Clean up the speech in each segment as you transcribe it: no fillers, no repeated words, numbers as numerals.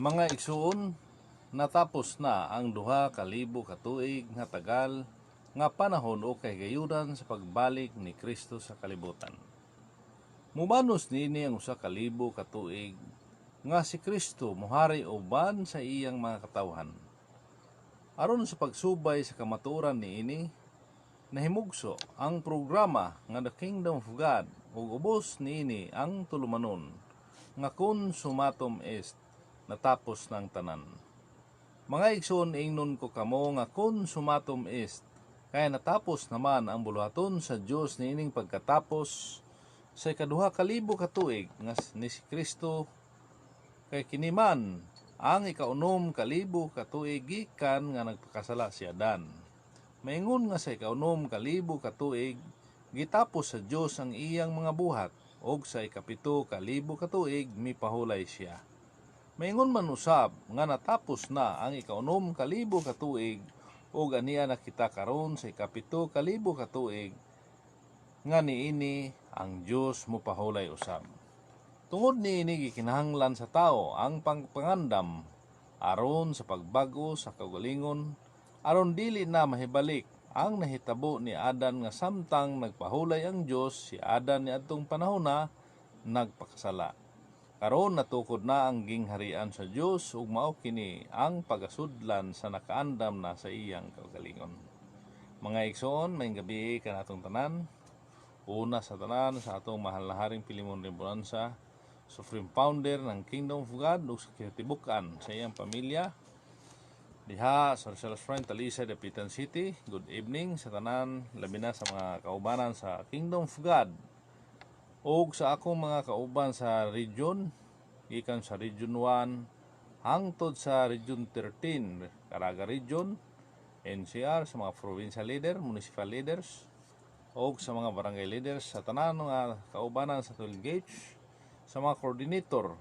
Mga igsuon, natapos na ang duha ka libo ka tuig nga tagal nga panahon o kahigayunan sa pagbalik ni Kristo sa kalibutan. Mubanos niini ang usa ka libo ka tuig nga si Kristo mohari uban sa iyang mga katawhan. Aron sa pagsubay sa kamaturan niini, nahimugso ang programa nga The Kingdom of God ug ubos niini ang tulumanon nga consumatum est, natapos ng tanan. Mga igsoon, ingnon ko kamo nga consumatum est, kaya natapos naman ang buluhaton sa Dios niining pagkatapos sa ikaduha ka libo ka tuig nga ni si Kristo, kay kiniman ang ikaunom ka libo ka tuig gikan nga nagpakasala si Adan. Maingon nga sa ikaunom ka libo ka tuig gitapos sa Dios ang iyang mga buhat, og sa ikapito ka libo ka tuig mipahulay siya. Maingon man usab nga natapos na ang ikaunom ka libo ka tuig ug aniya nakita karon sa ikapito ka libo ka tuig nga niini ang Dios mopahulay usab. Tungod niini gikinahanglan sa tao ang pangpangandam aron sa pagbago sa kaugalingon, aron dili na mahibalik ang nahitabo ni Adan nga samtang nagpahulay ang Dios si Adan niadtong panahon na nagpakasala. Karon natukod na ang gingharian sa Dios ug mao kini ang pagasudlan sa nakaandam na sa iyang kaugalingon. Mga igsoon, maayong gabi kanatong tanan. Una sa tanan sa atong mahal na Haring Pilimon Rimboranza, Supreme Founder ng Kingdom of God ug sa katibukan sa iyang pamilya diha sa Rosalos Front, Talisay, Dapitan City. Good evening sa tanan, labi na sa mga kaubanan sa Kingdom of God ug sa akong mga kauban sa region, gikan sa Region 1 hangtod sa Region 13, Caraga Region, NCR, sa mga provincial leader, municipal leaders, ug sa mga barangay leaders, sa tanan nga kaubanan sa Tulgate, sa mga coordinator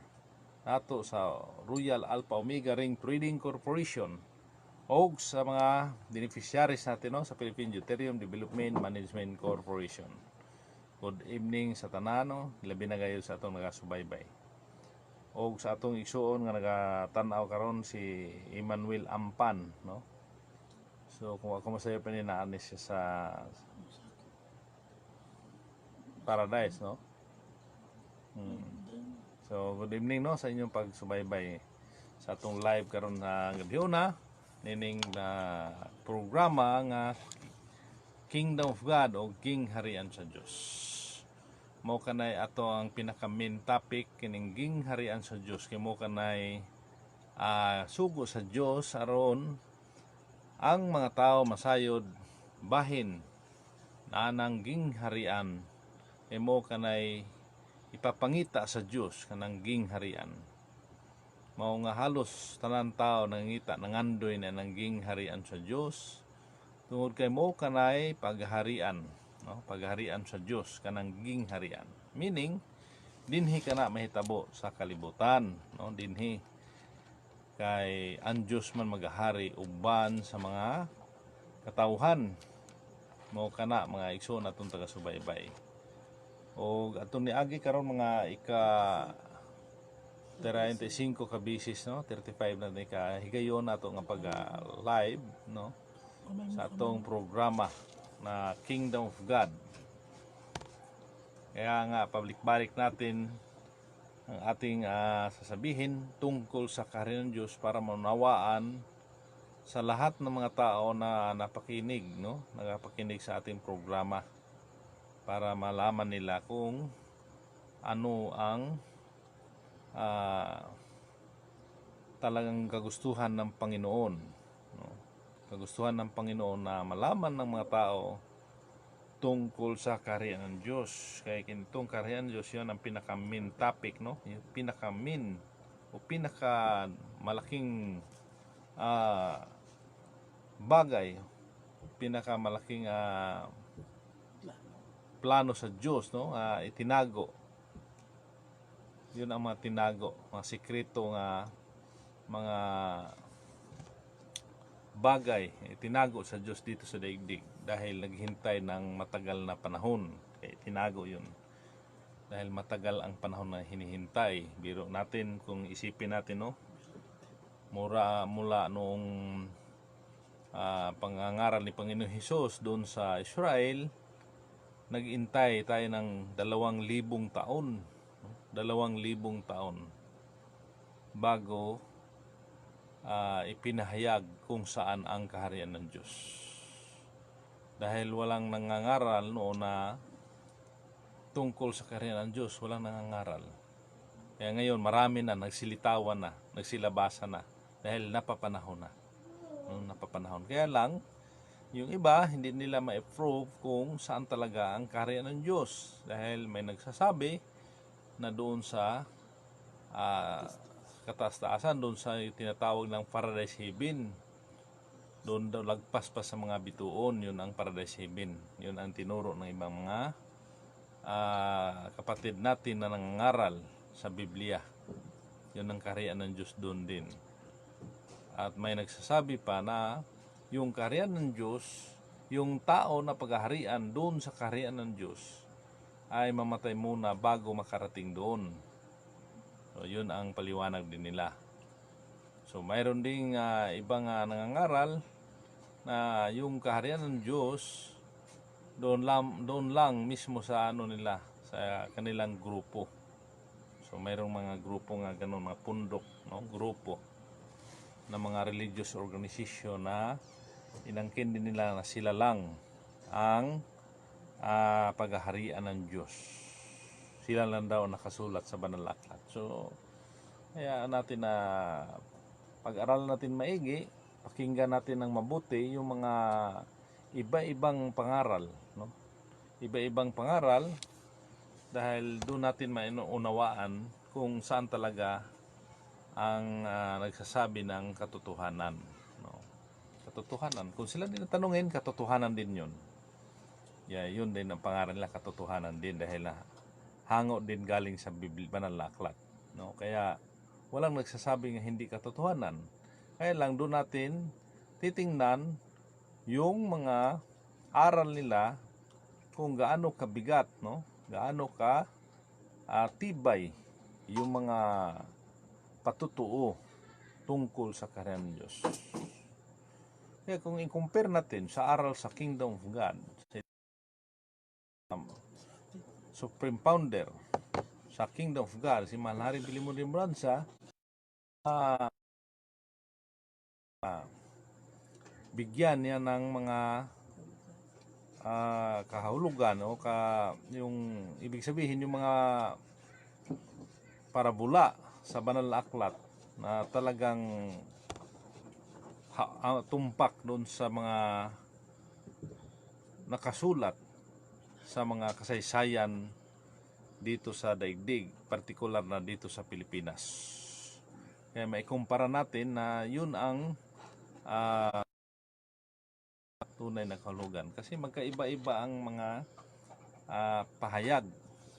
nato sa Royal Alpha Omega Ring Trading Corporation, o sa mga beneficiaries natin no, sa Philippine Deuterium Development Management Corporation. Good evening sa tanan, no? Labi na gayon sa atong nagasubaybay. O sa atong igsuon nga nagatanaw karon si Emmanuel Ampan, no? So kung ako masaya pa ni naanis siya sa Paradise, no? So good evening no sa inyong pagsubaybay sa atong live karon na gabion na nining na programa nga Kingdom of God o Gingharian sa Dios. Mao kanay ato ang pinaka main topic kining Gingharian sa Dios, kay mo kanay sugo sa Dios aron ang mga tao masayod bahin na anang gingharian, kay mo kanay ipapangita sa Dios kanang gingharian. Mao nga halos tanan tao nangita nangandoy na nang gingharian sa Dios tungod kay mo kanay pagharian, no? Pagharian sa Dios kanang gingharian. Meaning dinhi kana mahitabo sa kalibutan, no? Dinhi kay ang Dios man magahari uban sa mga katawhan. Mao kana mga igsoon atong taga-subaybay. O atong niagi karon mga ika 35 ka bisis, no? 35 na ni ka higayon nato nga pag live, no? Sa atong programa na Kingdom of God. Kaya nga pabalik-balik natin ang ating sasabihin tungkol sa kaharian ng Diyos para maunawaan sa lahat ng mga tao na napakinig, no? Nagapakinig sa ating programa, para malaman nila kung ano ang talagang kagustuhan ng Panginoon, no? Kagustuhan ng Panginoon na malaman ng mga tao tungkol sa kaharian ng Diyos. Kaya kinitong kaharian ng Diyos, yun ang pinaka-main topic, no? Yung pinaka-main o pinaka-malaking bagay, pinaka-malaking plano sa Diyos, no? Itinago. Yun ang mga tinago, mga sikreto nga mga bagay itinago sa Diyos dito sa daigdig dahil naghintay ng matagal na panahon. Kaya tinago yun dahil matagal ang panahon na hinihintay. Biro natin kung isipin natin, no? mula noong pangangaral ni Panginoong Hesus doon sa Israel, nag-intay tayo ng 2,000 taon. 2,000 taon bago ipinahayag kung saan ang kaharian ng Diyos. Dahil walang nangangaral noon na tungkol sa kaharian ng Diyos, walang nangangaral. Kaya ngayon marami na, nagsilitawan na, nagsilabasa na, dahil napapanahon na. Napapanahon. Kaya lang, yung iba, hindi nila ma-approve kung saan talaga ang kaharian ng Diyos. Dahil may nagsasabi na doon sa kataas-taasan, doon sa tinatawag ng Paradise Heaven. Doon daw lagpas pa sa mga bituon, yun ang Paradise Heaven. Yun ang tinuro ng ibang mga kapatid natin na nangangaral sa Biblia. Yun ang kaharian ng Diyos doon din. At may nagsasabi pa na yung kaharian ng Diyos, yung tao na paghaharian doon sa kaharian ng Diyos, ay mamatay muna bago makarating doon. So, yun ang paliwanag din nila. So, mayroon ding ibang nangangaral na yung kaharian ng Diyos doon lang mismo sa nila, sa kanilang grupo. So, mayroong mga grupo nga ganun, mga pundok, grupo na mga religious organization na inangkin din nila na sila lang ang paghaharian ng Diyos. Sila lang daw nakasulat sa banal na aklat. So, kaya natin na pag-aralan natin maigi, pakinggan natin ng mabuti yung mga iba-ibang pangaral, no? Iba-ibang pangaral, dahil doon natin mainunawaan kung saan talaga ang nagsasabi ng katotohanan, no? Katotohanan. Kung sila din tanungin, katotohanan din yun. Yeah, yun din ang pangaral nila, katotohanan din, dahil hango din galing sa banal na aklat, no? Kaya walang nagsasabing hindi katotohanan. Kaya lang doon natin titingnan yung mga aral nila, kung gaano kabigat, no? Gaano ka tibay yung mga patutuo tungkol sa kaharian ng Diyos. Kaya kung i-compare natin sa aral sa Kingdom of God, Supreme Founder sa Kingdom of God, si Mahal Haring Pilimon Rembrandtsa, bigyan niya ng mga kahulugan o yung ibig sabihin yung mga parabula sa banal na aklat na talagang tumpak doon sa mga nakasulat sa mga kasaysayan dito sa daigdig, partikular na dito sa Pilipinas. Kaya maikumpara natin na yun ang tunay na kahulugan. Kasi magkaiba-iba ang mga pahayag,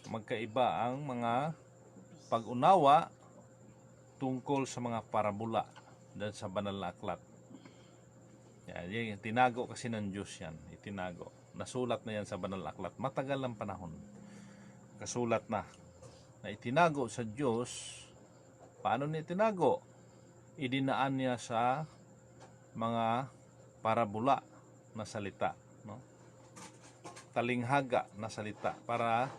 magkaiba ang mga pag-unawa tungkol sa mga parabula dahil sa banal na aklat. Yan, tinago kasi ng Diyos yan, itinago. Nasulat na yan sa banal na aklat, matagal ng panahon. Kasulat na itinago sa Diyos. Paano niya itinago? Idinaan niya sa mga parabula na salita, no? Talinghaga na salita para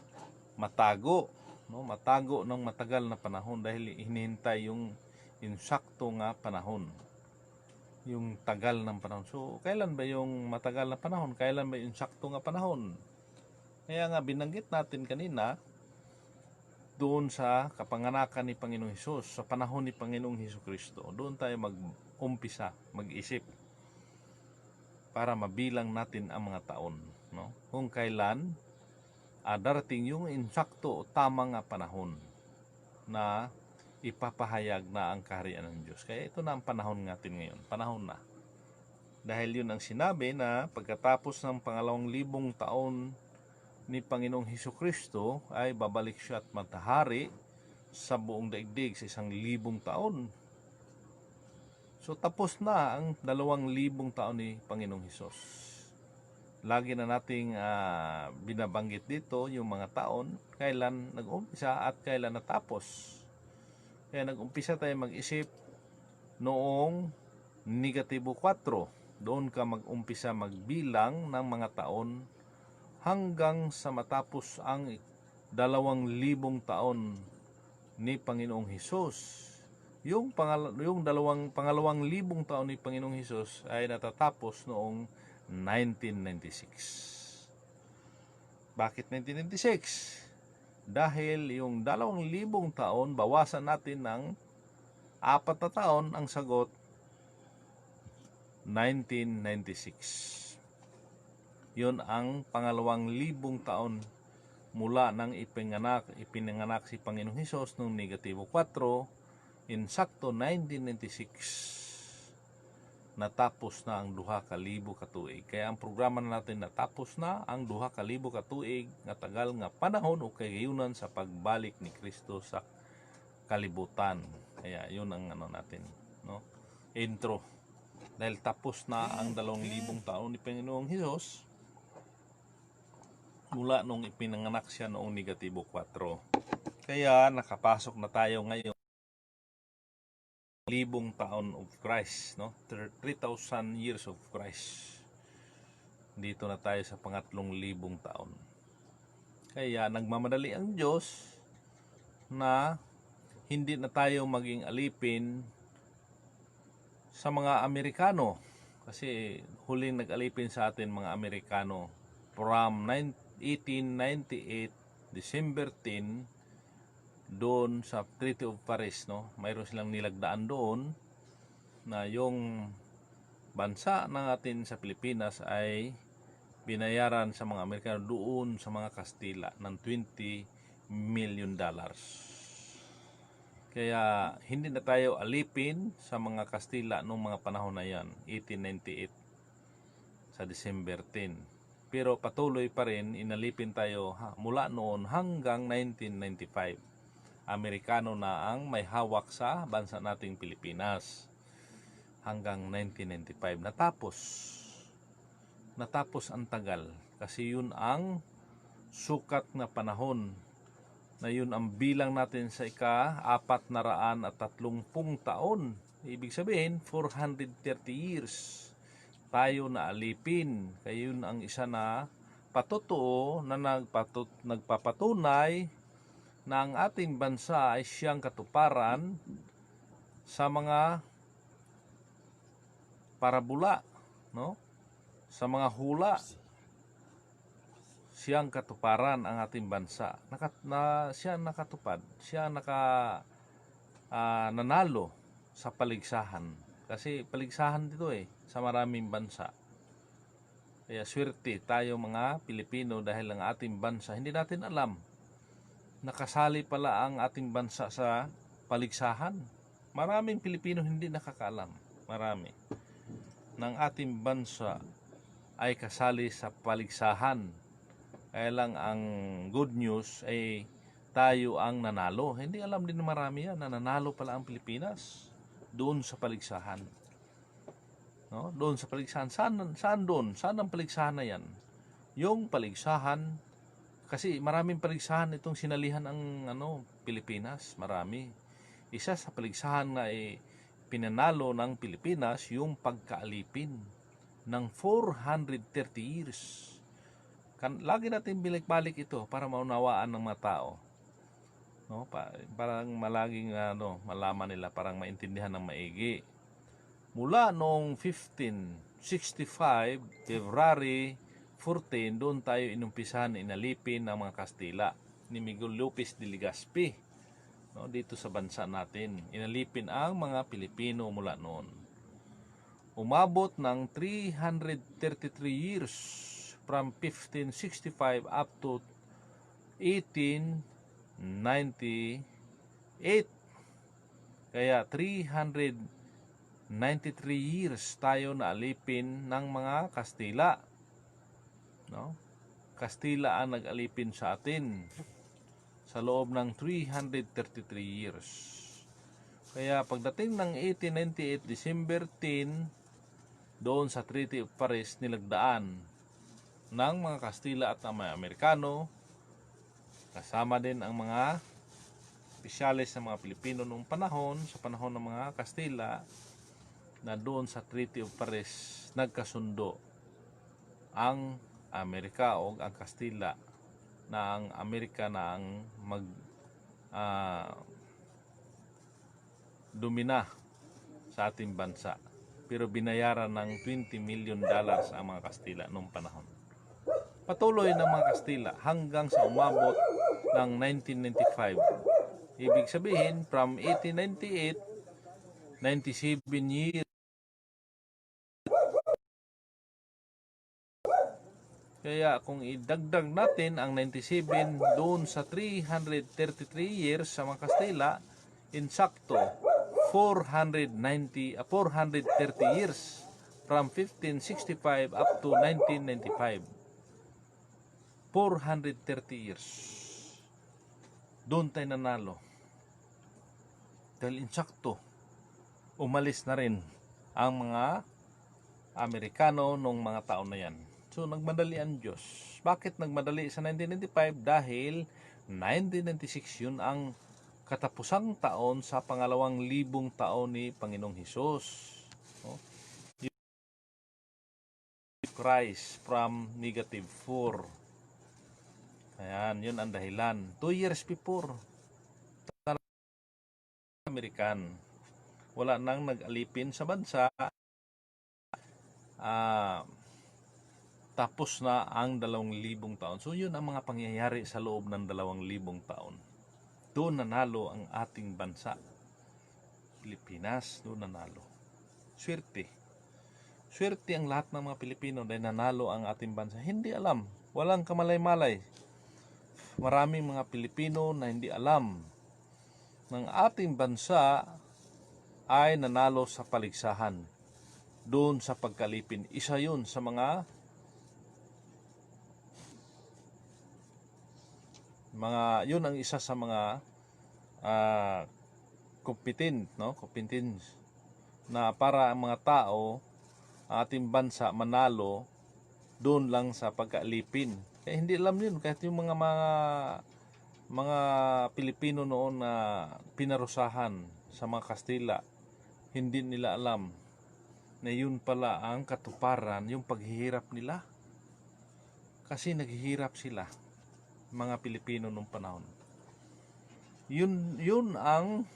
matago, no? Matago ng matagal na panahon, dahil hinihintay yung insakto nga panahon, yung tagal ng panahon. So, kailan ba yung matagal na panahon? Kailan ba yung insakto nga panahon? Kaya nga binanggit natin kanina doon sa kapanganakan ni Panginoong Hesus, sa panahon ni Panginoong Hesukristo. Doon tayo mag-umpisa, mag-isip para mabilang natin ang mga taon, no? Kung kailan darating yung insakto o tamang panahon na ipapahayag na ang kaharian ng Diyos. Kaya ito na ang panahon natin ngayon, panahon na. Dahil yun ang sinabi na pagkatapos ng 2,000 taon ni Panginoong Hesukristo ay babalik siya at matahari sa buong daigdig sa 1,000 taon. So tapos na ang 2,000 taon ni Panginoong Hesus. Lagi na nating binabanggit dito yung mga taon, kailan nag-umpisa at kailan natapos. Kaya nag-umpisa tayo mag-isip noong negatibo 4. Doon ka mag-umpisa magbilang ng mga taon hanggang sa matapos ang 2,000 taon ni Panginoong Hesus. Yung pangalawang libong taon ni Panginoong Hesus ay natatapos noong 1996. Bakit 1996? Dahil yung 2,000 taon, bawasan natin ng 4 na taon, ang sagot 1996. Yun ang pangalawang libong taon mula nang ipinanganak si Panginoong Hesus noong negatibo 4, insakto 1996 natapos na ang 2,000 ka tuig. Kaya ang programa natin natapos na ang 2,000 ka tuig nga tagal nga panahon o kagayunan sa pagbalik ni Kristo sa kalibutan. Kaya yun ang natin, no? Intro. Dahil tapos na ang 2,000 taon ni Panginoong Hesus mula nung ipinanganak siya noong negatibo 4. Kaya nakapasok na tayo ngayon 1,000 taon of Christ, no? 3,000 years of Christ. Dito na tayo sa pangatlong 1,000 taon. Kaya nagmamadali ang Diyos na hindi na tayo maging alipin sa mga Amerikano. Kasi huling nag-alipin sa atin mga Amerikano from 1898, December 10, doon sa Treaty of Paris, no? Mayroon silang nilagdaan doon na yung bansa ng atin sa Pilipinas ay binayaran sa mga Amerikano doon sa mga Kastila ng $20 million. Kaya hindi na tayo alipin sa mga Kastila noong mga panahon na yan, 1898 sa December 10. Pero patuloy pa rin, inalipin tayo mula noon hanggang 1995. Amerikano na ang may hawak sa bansa nating Pilipinas hanggang 1995. Natapos ang tagal kasi yun ang sukat na panahon na yun ang bilang natin sa ika-430 taon. Ibig sabihin 430 years tayo na alipin. Kaya yun ang isa na patotoo na nagpapatunay na ang ating bansa ay siyang katuparan sa mga parabula, no? Sa mga hula, siyang katuparan ang ating bansa. Siya nakatupad, siya nanalo sa paligsahan. Kasi paligsahan dito sa maraming bansa. Kaya swerte tayo mga Pilipino dahil ang ating bansa, hindi natin alam, nakasali pala ang ating bansa sa paligsahan. Maraming Pilipino hindi nakakaalam, marami, ng ating bansa ay kasali sa paligsahan. Kaya lang ang good news ay tayo ang nanalo. Hindi alam din marami yan na nanalo pala ang Pilipinas doon sa paligsahan. No? Doon sa paligsahan. Saan doon? Saan ang paligsahan na yan? Yung paligsahan, kasi maraming paligsahan itong sinalihan ang Pilipinas. Marami. Isa sa paligsahan na pinanalo ng Pilipinas yung pagkaalipin ng 430 years. Lagi natin balik-balik ito para maunawaan ng mga tao. No? Parang malaging malaman nila, parang maintindihan ng maigi. Mula noong 1565, February 14, doon tayo inumpisahan inalipin ng mga Kastila ni Miguel Lopez de Legazpi, no, dito sa bansa natin. Inalipin ang mga Pilipino mula noon. Umabot ng 333 years from 1565 up to 1898. Kaya 393 years tayo na alipin ng mga Kastila. No? Kastila ang nag-alipin sa atin sa loob ng 333 years. Kaya pagdating ng 1898, December 10, doon sa Treaty of Paris, nilagdaan ng mga Kastila at ng mga Amerikano, kasama din ang mga opisyalis ng mga Pilipino noong panahon, sa panahon ng mga Kastila, na doon sa Treaty of Paris nagkasundo ang Amerika o ang Kastila na ang Amerika na ang dumina sa ating bansa. Pero binayaran ng $20 million ang mga Kastila noong panahon. Patuloy ng mga Kastila hanggang sa umabot ng 1995. Ibig sabihin, from 1898, 97 years. Kaya kung idagdag natin ang 97 doon sa 333 years sa mga Kastila, insakto 430 years from 1565 up to 1995. 430 years. Doon tayo nanalo. Dahil insakto, umalis na rin ang mga Amerikano nung mga taon na yan. So, nagmadali ang Diyos. Bakit nagmadali sa 1995? Dahil 1996 yun ang katapusang taon sa pangalawang libong taon ni Panginoong Hesus. Christ from -4. Ayan, yun ang dahilan. 2 years before, American, wala nang nag-alipin sa bansa. Tapos na ang 2,000 taon. So yun ang mga pangyayari sa loob ng 2,000 taon. Doon nanalo ang ating bansa. Pilipinas, doon nanalo. Swerte. Swerte ang lahat ng mga Pilipino dahil nanalo ang ating bansa. Hindi alam. Walang kamalay-malay. Maraming mga Pilipino na hindi alam ng ating bansa ay nanalo sa paligsahan. Doon sa pagkalipin. Isa yun sa yun ang isa sa mga competence na para ang mga tao, ating bansa manalo doon lang sa pagkalipin. Kaya hindi alam yun kahit yung mga Pilipino noon na pinarusahan sa mga Kastila, hindi nila alam na yun pala ang katuparan, yung paghihirap nila. Kasi naghihirap sila, mga Pilipino nung panahon. Yun ang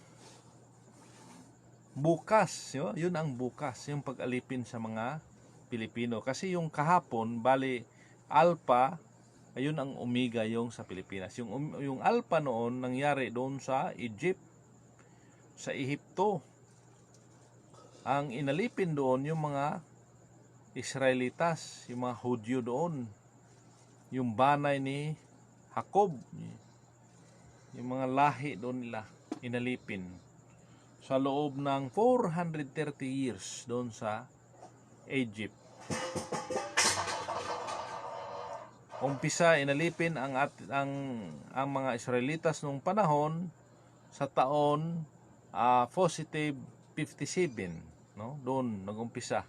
bukas, yun ang bukas, yung pag-alipin sa mga Pilipino. Kasi yung kahapon, bali alpha, ayun ang omega yung sa Pilipinas. Yung alpha noon nangyari doon sa Egypt, sa Ehipto. Ang inalipin doon yung mga Israelitas, yung mga Hudyo doon, yung banay ni Jacob, yung mga lahi doon nila inalipin sa loob ng 430 years doon sa Egypt. Umpisa inalipin ang mga Israelitas nung panahon sa taon positive 57, no? Doon nagumpisa.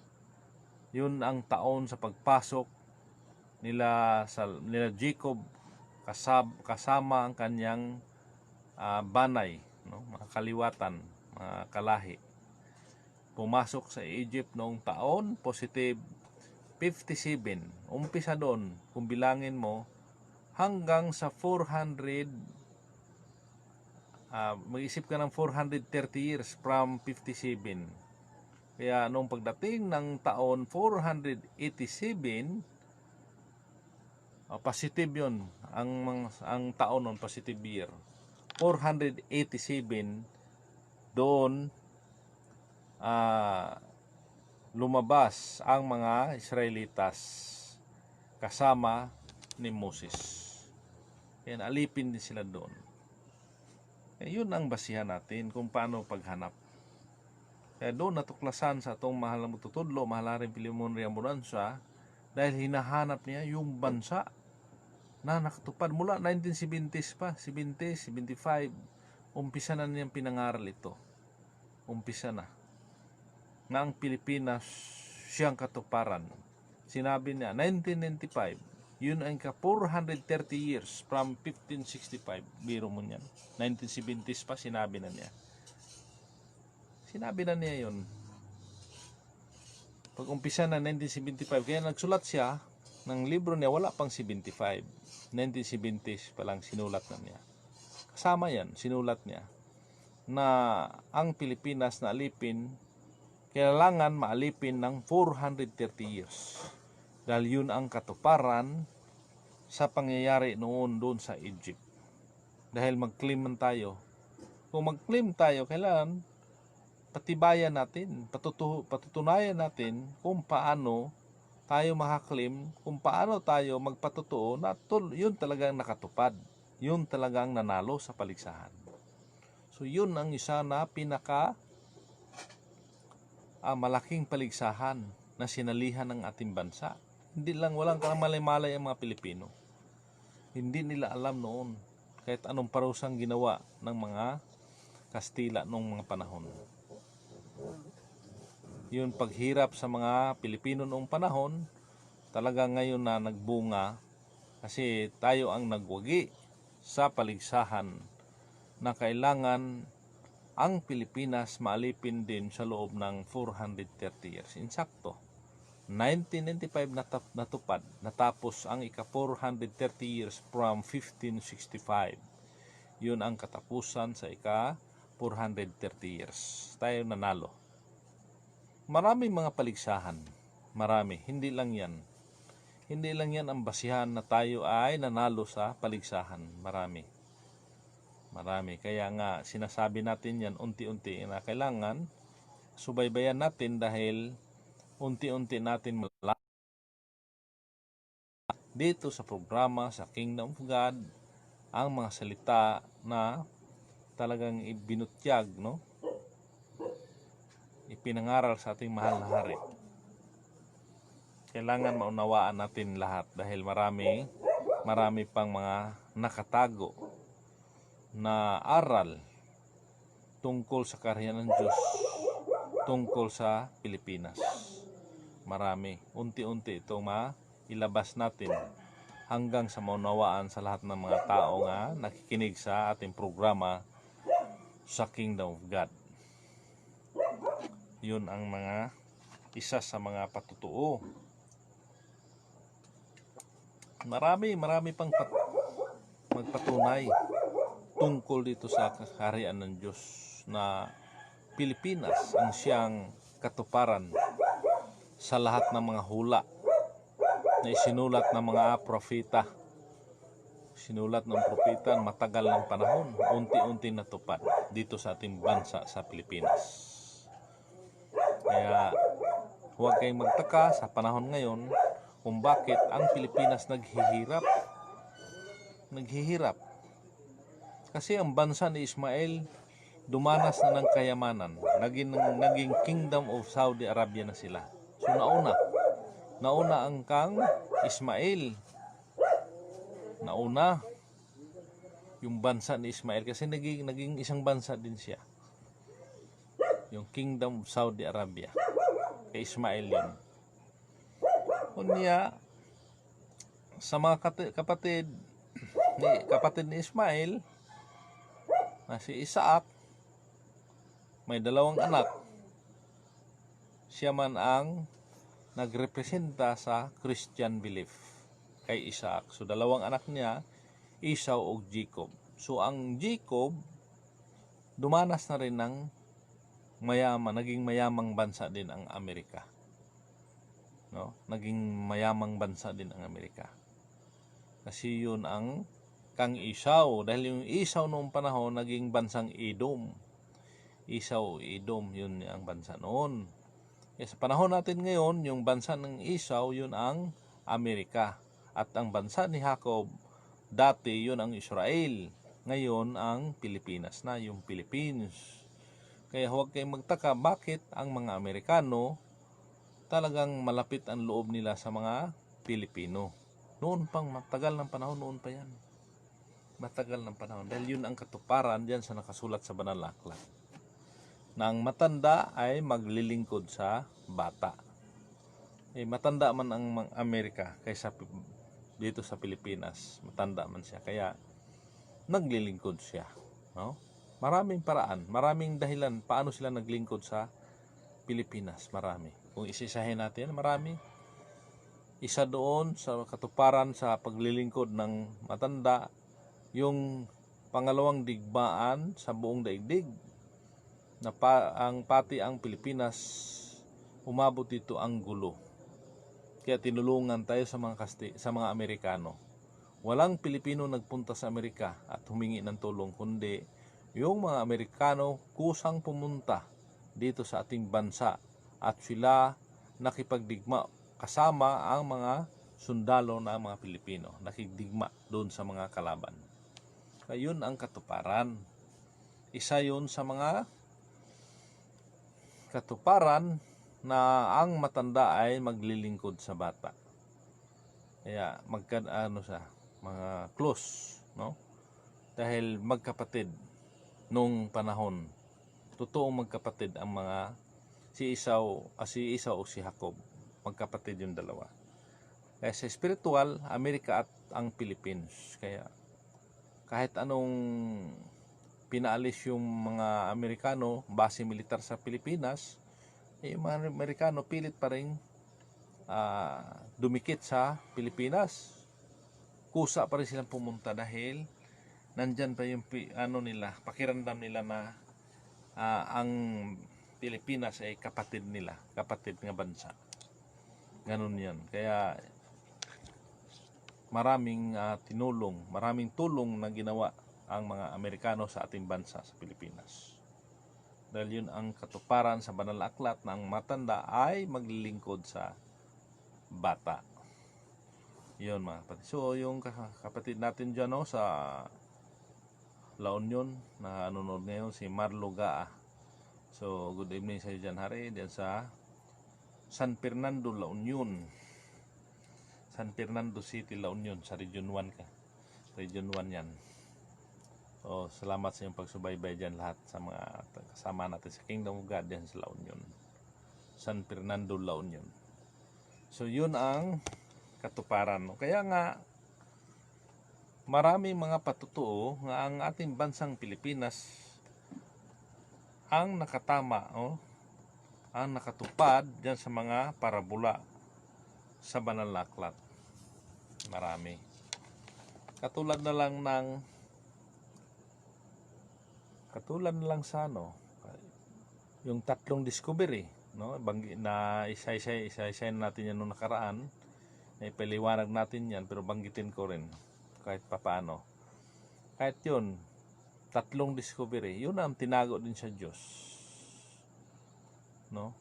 Yun ang taon sa pagpasok nila Jacob kasama ang kanyang banay, no? Mga kaliwatan, mga kalahi. Pumasok sa Egypt noong taon positive 57. Umpisa doon, kung bilangin mo, hanggang sa 400, mag-isip ka ng 430 years from 57. Kaya noong pagdating ng taon 487, positive yun. Ang taon nun, positive year. 487, doon lumabas ang mga Israelitas kasama ni Moses. Yan, alipin din sila doon. Yun ang basihan natin kung paano paghanap. Kaya doon natuklasan sa itong mahal na magtutudlo, mahal rin Filemon Riamburanza, dahil hinahanap niya yung bansa na nakatupad mula 1970s pa, 70, 75, umpisa na niyang pinangaral ito. Umpisa na ang Pilipinas siyang katuparan. Sinabi niya, 1995, yun ay 430 years from 1565. Biro mo niyan. 1970s pa, sinabi na niya. Sinabi na niya yun. Pag-umpisa na 1975, kaya nagsulat siya ng libro niya, wala pang 75. 1970s pa lang sinulat na niya. Kasama yan, sinulat niya, na ang Pilipinas na alipin, kailangan maalipin ng 430 years. Dahil yun ang katuparan sa pangyayari noon doon sa Egypt. Dahil mag-claim man tayo. Kung mag-claim tayo, kailangan patibayan natin, patutunayan natin kung paano tayo makaklaim, kung paano tayo magpatotoo na yun talagang nakatupad. Yun talagang nanalo sa paligsahan. So yun ang isa na malaking paligsahan na sinalihan ng ating bansa. Hindi lang, walang kamalay-malay ang mga Pilipino. Hindi nila alam noon kahit anong parusang ginawa ng mga Kastila noong mga panahon. Yung paghirap sa mga Pilipino noong panahon, talaga ngayon na nagbunga kasi tayo ang nagwagi sa paligsahan na kailangan ang Pilipinas maalipin din sa loob ng 430 years. Insakto, 1995 natupad, natapos ang ika-430 years from 1565. Yun ang katapusan sa ika-430 years. Tayo nanalo. Maraming mga paligsahan. Marami. Hindi lang yan. Hindi lang yan ang basihan na tayo ay nanalo sa paligsahan. Marami. Kaya nga sinasabi natin yan unti-unti na kailangan subaybayan natin dahil unti-unti natin malaman dito sa programa sa Kingdom of God ang mga salita na talagang ibinutyag, no? Ipinangaral sa ating mahal na hari. Kailangan maunawaan natin lahat dahil marami pang mga nakatago na aral tungkol sa kaharian ng Diyos, tungkol sa Pilipinas. Marami. Unti-unti itong mailabas natin hanggang sa maunawaan sa lahat ng mga tao nga nakikinig sa ating programa sa Kingdom of God. Yun ang isa sa mga patutuo. Marami pang magpatunay tungkol dito sa kaharian ng Diyos na Pilipinas ang siyang katuparan sa lahat ng mga hula na isinulat ng mga propeta. Sinulat ng propeta matagal ng panahon, unti-unti natupad dito sa ating bansa sa Pilipinas. Kaya huwag kayong magtaka sa panahon ngayon kung bakit ang Pilipinas naghihirap. Kasi ang bansa ni Ismael dumanas na ng kayamanan. Naging Kingdom of Saudi Arabia na sila. So nauna ang kang Ismael. Nauna yung bansa ni Ismael kasi naging isang bansa din siya. Yung Kingdom of Saudi Arabia. Kay Ismael yun. Kunya, sa mga kapatid ni Ismael, na si Isaac, may 2 anak. Siya man ang nagrepresenta sa Christian belief kay Isaac. So 2 anak niya, Esau o Jacob. So ang Jacob, dumanas na rin ng naging mayamang bansa din ang Amerika. No? Naging mayamang bansa din ang Amerika. Kasi yun ang kang Esau. Dahil yung Esau noong panahon, naging bansang Edom. Esau, Edom, yun ang bansa noon. Kaya sa panahon natin ngayon, yung bansa ng Esau, yun ang Amerika. At ang bansa ni Jacob, dati yun ang Israel. Ngayon ang Pilipinas na, yung Philippines. Kaya huwag kayong magtaka bakit ang mga Amerikano talagang malapit ang loob nila sa mga Pilipino. Noon pang matagal ng panahon, noon pa yan. Matagal ng panahon. Dahil yun ang katuparan dyan sa nakasulat sa Banal na Aklat. Na ang matanda ay maglilingkod sa bata. Matanda man ang Amerika kaysa dito sa Pilipinas. Matanda man siya. Kaya naglilingkod siya. No? Maraming paraan, maraming dahilan paano sila naglingkod sa Pilipinas. Marami. Kung isisahin natin, marami. Isa doon sa katuparan sa paglilingkod ng matanda, yung pangalawang digmaan sa buong daigdig na pati ang Pilipinas umabot dito ang gulo. Kaya tinulungan tayo sa mga Amerikano. Walang Pilipino nagpunta sa Amerika at humingi ng tulong, kundi yung mga Amerikano kusang pumunta dito sa ating bansa at sila nakipagdigma kasama ang mga sundalo na mga Pilipino, nakigdigma doon sa mga kalaban. Ayun ang katuparan. Isa yun sa mga katuparan na ang matanda ay maglilingkod sa bata. Kaya mga close, no? Dahil magkapatid nung panahon. Totoong magkapatid ang mga si Esau o si Jacob. Magkapatid yung dalawa. Kaya sa spiritual, Amerika at ang Philippines. Kaya kahit anong pinaalis yung mga Amerikano, base militar sa Pilipinas, yung mga Amerikano pilit pa rin dumikit sa Pilipinas. Kusa pa rin silang pumunta dahil nandyan pa yung pakiramdam nila na ang Pilipinas ay kapatid nila, kapatid ng bansa. Ganun yan. Kaya maraming tulong na ginawa ang mga Amerikano sa ating bansa sa Pilipinas. Dahil yun ang katuparan sa banal na aklat na ang matanda ay maglilingkod sa bata. Yun mga kapatid. So yung kapatid natin dyan sa La Union na nanonood ngayon, si Marlo Gaa. So good evening sa iyo dyan, Hari, dyan sa San Fernando, La Union. San Fernando City, La Union, sa Region 1 ka. Region 1 yan. So, salamat sa iyong pagsubaybay dyan lahat sa mga kasama natin sa Kingdom of God dyan sa La Union. San Fernando, La Union. So, yun ang katuparan. Kaya nga, maraming mga patutuo nga ang ating bansang Pilipinas ang nakatama, ang nakatupad dyan sa mga parabola sa banal na aklat. Marami. Katulad na lang sa yung tatlong discovery, no? Na isa-isa natin yan nung nakaraan. Ipaliwanag natin yan, pero banggitin ko rin kahit papaano. Kahit yun, tatlong discovery, yun ang tinago din sa Diyos. No?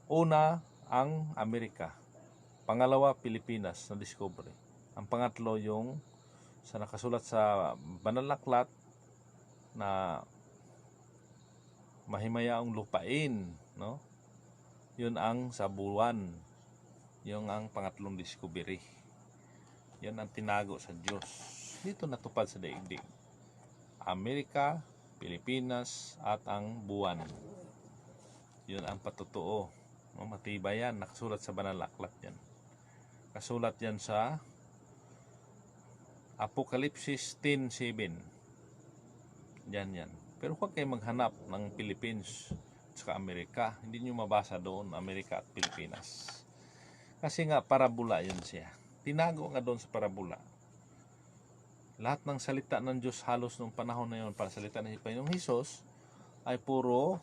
Una, ang Amerika. Pangalawa, Pilipinas na discovery. Ang pangatlo, yung sa nakasulat sa banal na aklat na mahimayaong lupain, no? Yun ang sa buwan. Yun ang pangatlong discovery. Yun ang tinago sa Diyos. Dito natupad sa daigdig. Amerika, Pilipinas, at ang buwan. Yun ang patutuo. No? Matibay yan. Nakasulat sa banal na aklat yan. Kasulat yan sa Apokalipsis 10:7. Yan. Pero huwag kayo maghanap ng Philippines at Amerika. Hindi nyo mabasa doon, Amerika at Pilipinas. Kasi nga, parabola yun siya. Tinago nga doon sa parabola. Lahat ng salita ng Diyos halos nung panahon na yun, para salita ng Panginoong Hesus, ay puro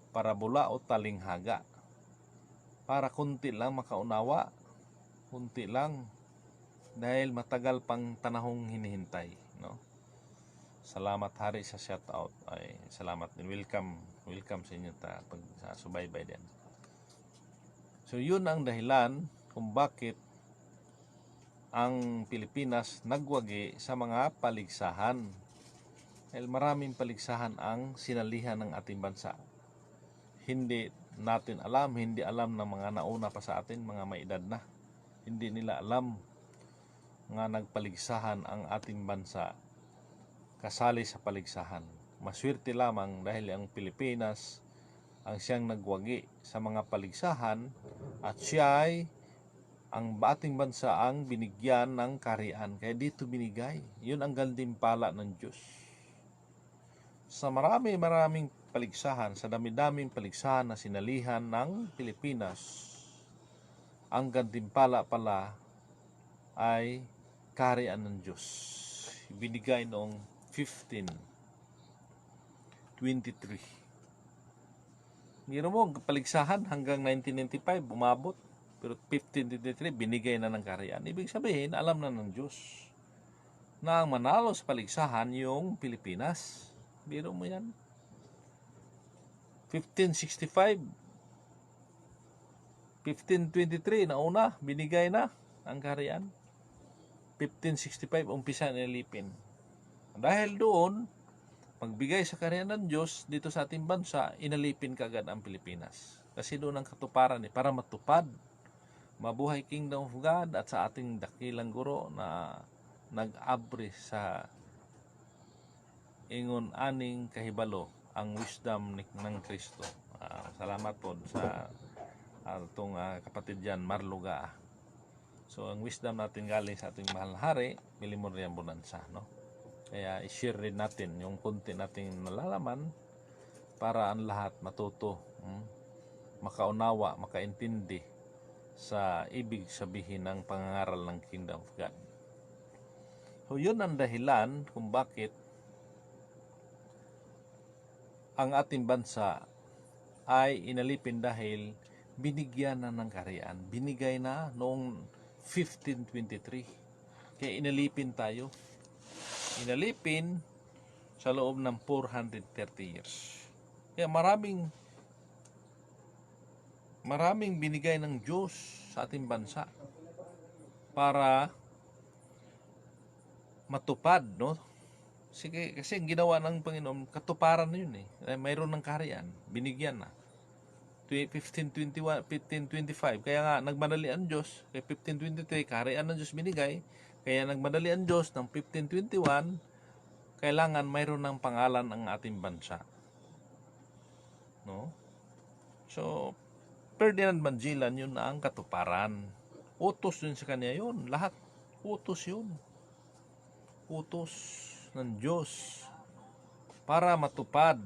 parabola o talinghaga. Para kunti lang makaunawa. Kunti lang. Dahil matagal pang panahong hinihintay. No? Salamat, Hari, sa shoutout. Ay, salamat din. Welcome sa inyo sa subaybay din. So, yun ang dahilan kung bakit ang Pilipinas nagwagi sa mga paligsahan. Dahil maraming paligsahan ang sinalihan ng ating bansa. Hindi natin alam, hindi alam ng mga nauna pa sa atin, mga may edad na. Hindi nila alam nga nagpaligsahan ang ating bansa, kasali sa paligsahan. Maswerte lamang dahil ang Pilipinas ang siyang nagwagi sa mga paligsahan at siya ay ang ating bansa ang binigyan ng kaharian. Kaya dito binigay. Yun ang gantimpala ng Diyos. Sa maraming paligsahan, sa dami-daming paligsahan na sinalihan ng Pilipinas, ang gantimpala pala ay kaharian ng Diyos. Binigay noong 1523. Ngiro mo, paligsahan hanggang 1995, umabot. Pero 1523, binigay na ng kaharian. Ibig sabihin, alam na ng Diyos na ang manalo sa paligsahan yung Pilipinas. Biro mo yan. 1565, 1523, nauna, binigay na ang kaharian. 1565, umpisa nilipin. Dahil doon, magbigay sa kaharian ng Diyos dito sa ating bansa, inalipin kagad ang Pilipinas. Kasi doon ang katuparan para matupad. Mabuhay Kingdom of God at sa ating dakilang guro na nag-abri sa ingon aning kahibalo ang wisdom ng Kristo. Salamat po sa atong kapatid dyan, Marluga. So ang wisdom natin galing sa ating mahal na hari, Milimorian Bonanza, no? Kaya i-share rin natin yung konti nating nalalaman para ang lahat matuto, makaunawa, makaintindi sa ibig sabihin ng pangangaral ng Kingdom of God. So yun ang dahilan kung bakit ang ating bansa ay inalipin dahil binigyan na ng kaharian. Binigay na noong 1523. Kaya inalipin tayo. Inalipin sa loob ng 430 years. Kaya maraming binigay ng Diyos sa ating bansa para matupad, no? Kasi ang ginawa ng Panginoon, katuparan na yun eh. Mayroon ng kaharian, binigyan na. 1521, 1525, kaya nga nagmadali ang Diyos. Kaya 1523, kaharian ng Diyos binigay. Kaya nagmadali ang Diyos ng 1521, kailangan mayroon ng pangalan ang ating bansa. No? So, Ferdinand Magellan, yun na ang katuparan. Utos din sa kanya yun. Lahat. Utos yun. Utos ng Diyos para matupad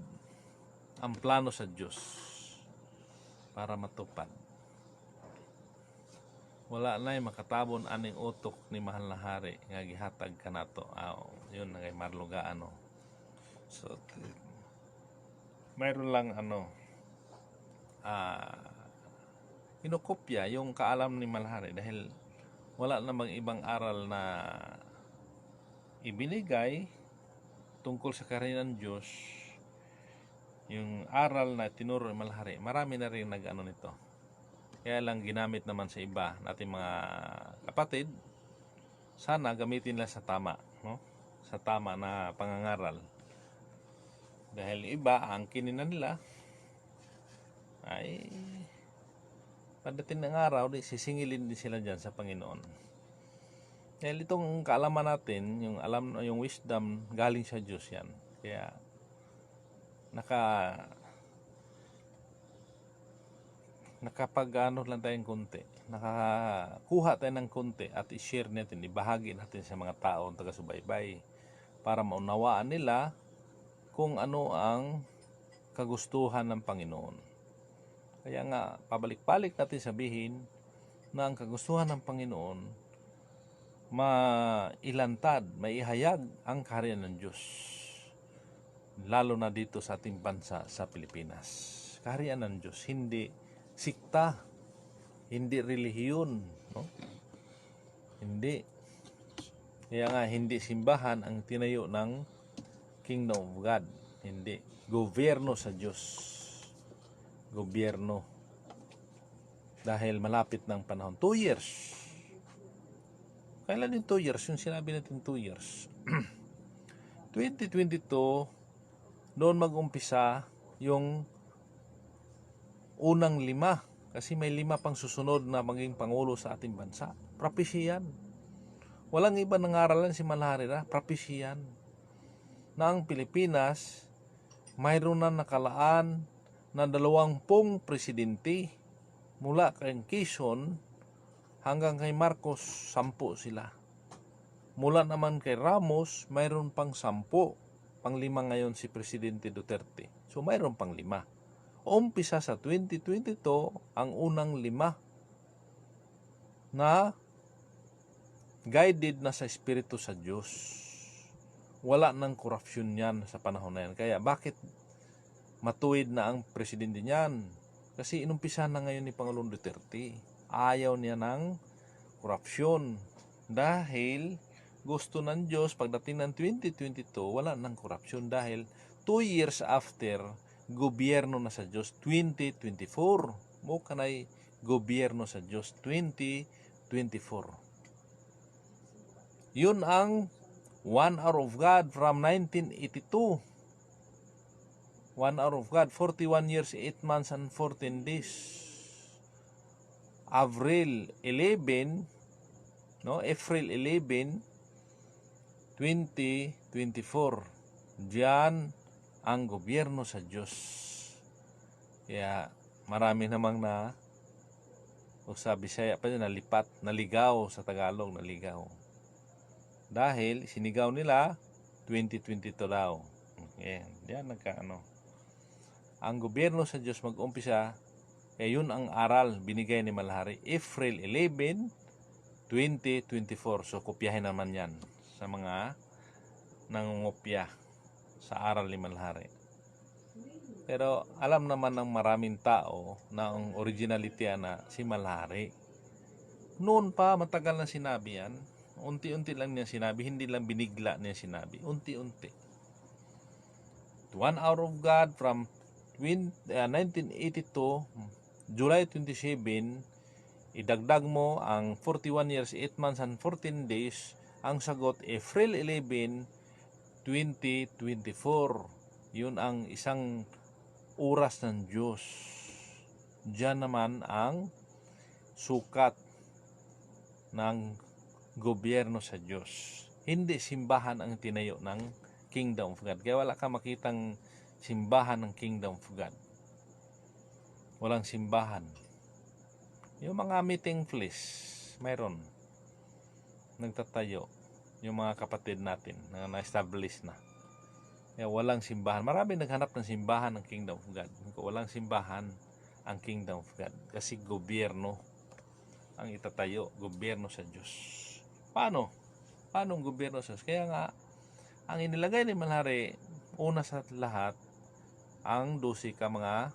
ang plano sa Diyos. Para matupad. Wala na yung makatabon aning utok ni mahal na hari nga gihatag kanato. Yun na kay Marluga, ano. So, mayroon lang kinokopya yung kaalam ni Malhari dahil wala namang ibang aral na ibinigay tungkol sa kaharian ng Diyos. Yung aral na tinuro ni Malhari, marami na rin nag-ano nito. Kaya lang ginamit naman sa iba nating mga kapatid. Sana gamitin nila sa tama, no? Sa tama na pangangaral. Dahil iba, ang kinin nila ay pagdating ng araw, sisingilin din sila dyan sa Panginoon. Dahil itong kaalaman natin, yung wisdom, galing sa Diyos yan. Kaya, nakapag-ano lang tayong konti. Nakakuha tayo ng konti at i-share natin, ibahagi natin sa mga tao ang taga-subaybay para maunawaan nila kung ano ang kagustuhan ng Panginoon. Kaya nga, pabalik-balik natin sabihin na ang kagustuhan ng Panginoon mailantad, maihayag ang kaharian ng Diyos. Lalo na dito sa ating bansa, sa Pilipinas. Kaharian ng Diyos, hindi sikta, hindi relihiyon, no? Hindi. Kaya nga, hindi simbahan ang tinayo ng Kingdom of God. Hindi. Gobyerno sa Diyos. Gobyerno. Dahil malapit ng panahon. 2 years. Kailan yung 2 years? Yung sinabi natin 2 years. 2022, doon mag-umpisa yung unang 5. Kasi may 5 pang susunod na maging pangulo sa ating bansa. Propesya yan. Walang iba nangaralan si Malharira. Propesya yan. Na ang Pilipinas, mayroon na nakalaan na 20 presidente mula kay Quezon hanggang kay Marcos, 10 sila. Mula naman kay Ramos, mayroon pang 10. panglima ngayon si Presidente Duterte. So mayroon pang 5. Umpisa sa 2022 ang unang 5 na guided na sa Espiritu sa Diyos. Wala nang korupsyon yan sa panahon na yan. Kaya bakit matuwid na ang presidente niyan? Kasi inumpisa na ngayon ni Pangulong Duterte. Ayaw niya ng korupsyon. Dahil gusto ng Diyos pagdating ng 2022, wala nang korupsyon. Dahil 2 years after, gobyerno na sa Diyos 2024. Mo kanay gobyerno sa Diyos 2024. Yun ang 1 hour of God from 1982. 1 hour of God, 41 years, 8 months, and 14 days. April 11, 2024. Diyan ang gobyerno sa Diyos. Kaya marami namang na, o sa Bisaya pa yun, naligaw sa Tagalog, naligaw. Dahil sinigaw nila 2022 daw. Diyan nagkaano. Ang gobyerno sa Diyos mag-umpisa, kaya yun ang aral binigay ni Malhari, April 11, 2024. So kopyahin naman yan sa mga nangungopya sa aral ni Malhari. Pero alam naman ng maraming tao na ang originality na si Malhari. Noon pa, matagal na sinabi yan. Unti-unti lang niya sinabi, hindi lang binigla niya sinabi. Unti-unti. 1 hour of God from 1982, July 27, idagdag mo ang 41 years, 8 months, and 14 days. Ang sagot, April 11, 2024. Yun ang isang oras ng Diyos. Diyan naman ang sukat ng gobyerno sa Diyos. Hindi simbahan ang tinayo ng Kingdom of God. Kaya wala ka makitang simbahan ng Kingdom of God. Walang simbahan. Yung mga meeting place, mayroon. Nagtatayo. Yung mga kapatid natin na na-establish na. Kaya walang simbahan. Marami naghanap ng simbahan ng Kingdom of God. Walang simbahan ang Kingdom of God. Kasi gobyerno ang itatayo. Gobyerno sa Diyos. Paano? Paano ang gobyerno sa Diyos? Kaya nga, ang inilagay ni Malhari, una sa lahat, ang 12 ka mga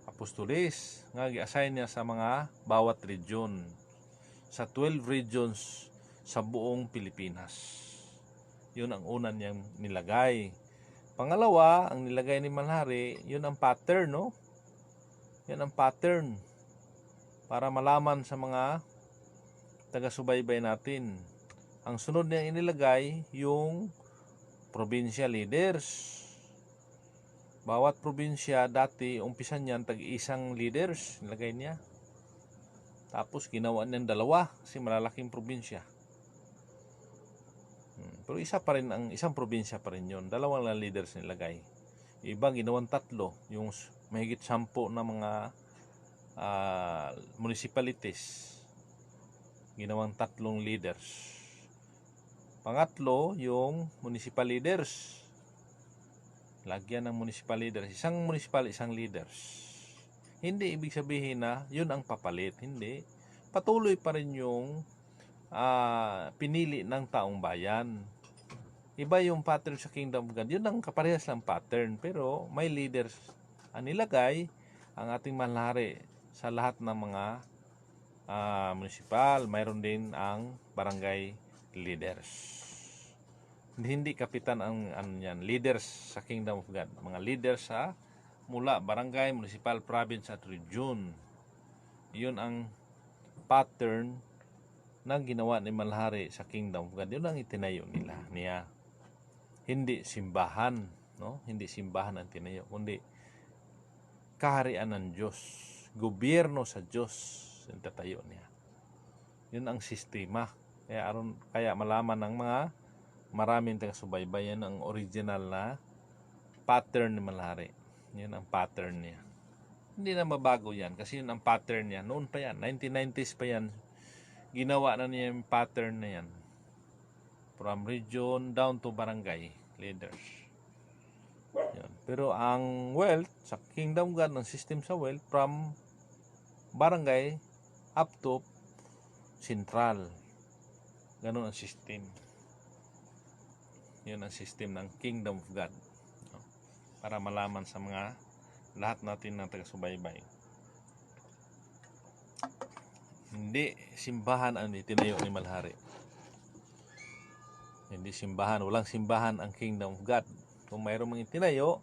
apostolis nga gi-assign niya sa mga bawat region. Sa 12 regions sa buong Pilipinas. Yun ang una niyang nilagay. Pangalawa, ang nilagay ni Malhari, yun ang pattern, no? Yan ang pattern para malaman sa mga taga-subaybay natin. Ang sunod niyang inilagay, yung provincial leaders. Bawat probinsya, dati, umpisan niyan, tag-isang leaders, nilagay niya. Tapos, ginawa niyan 2, kasi malalaking probinsya. Pero isa pa rin, ang isang probinsya pa rin yun. 2 lang leaders nilagay. Iba, ginawang 3, yung mahigit 10 na mga municipalities. Ginawang 3 leaders. Pangatlo, yung municipal leaders. Lagyan ng municipal leaders. Isang municipal, isang leaders. Hindi ibig sabihin na yun ang papalit. Hindi. Patuloy pa rin yung pinili ng taong bayan. Iba yung pattern sa Kingdom of God. Yun ang kaparehas ng pattern. Pero may leaders ang nilagay ang ating Malhari sa lahat ng mga municipal. Mayroon din ang barangay leaders. Hindi kapitan ang yan, leaders sa Kingdom of God. Mga leaders sa mula barangay, municipal, province at region. Yun ang pattern na ginawa ni Malhari sa Kingdom of God. Yun ang itinayo niya. Hindi simbahan, no? Hindi simbahan ang tinayo, kundi kaharian ng Diyos, gobyerno sa Diyos ang tatayo niya. Yun ang sistema. Kaya malaman ng mga maraming taga-subaybayan ang original na pattern ni Malhari. Yun ang pattern niya. Hindi na mabago yan kasi yun ang pattern niya. Noon pa yan, 1990s pa yan. Ginawa na niya yung pattern na yan. From region down to barangay. leaders. Yun. Pero ang wealth sa kingdom of God, ang system sa wealth, from barangay up to central. Ganun ang system. Yun ang system ng kingdom of God. Para malaman sa mga lahat natin na taga-subaybay. Hindi simbahan ang itinayo ni Malhari. Hindi simbahan, walang simbahan ang kingdom of God. Kung mayroong mga itinayo,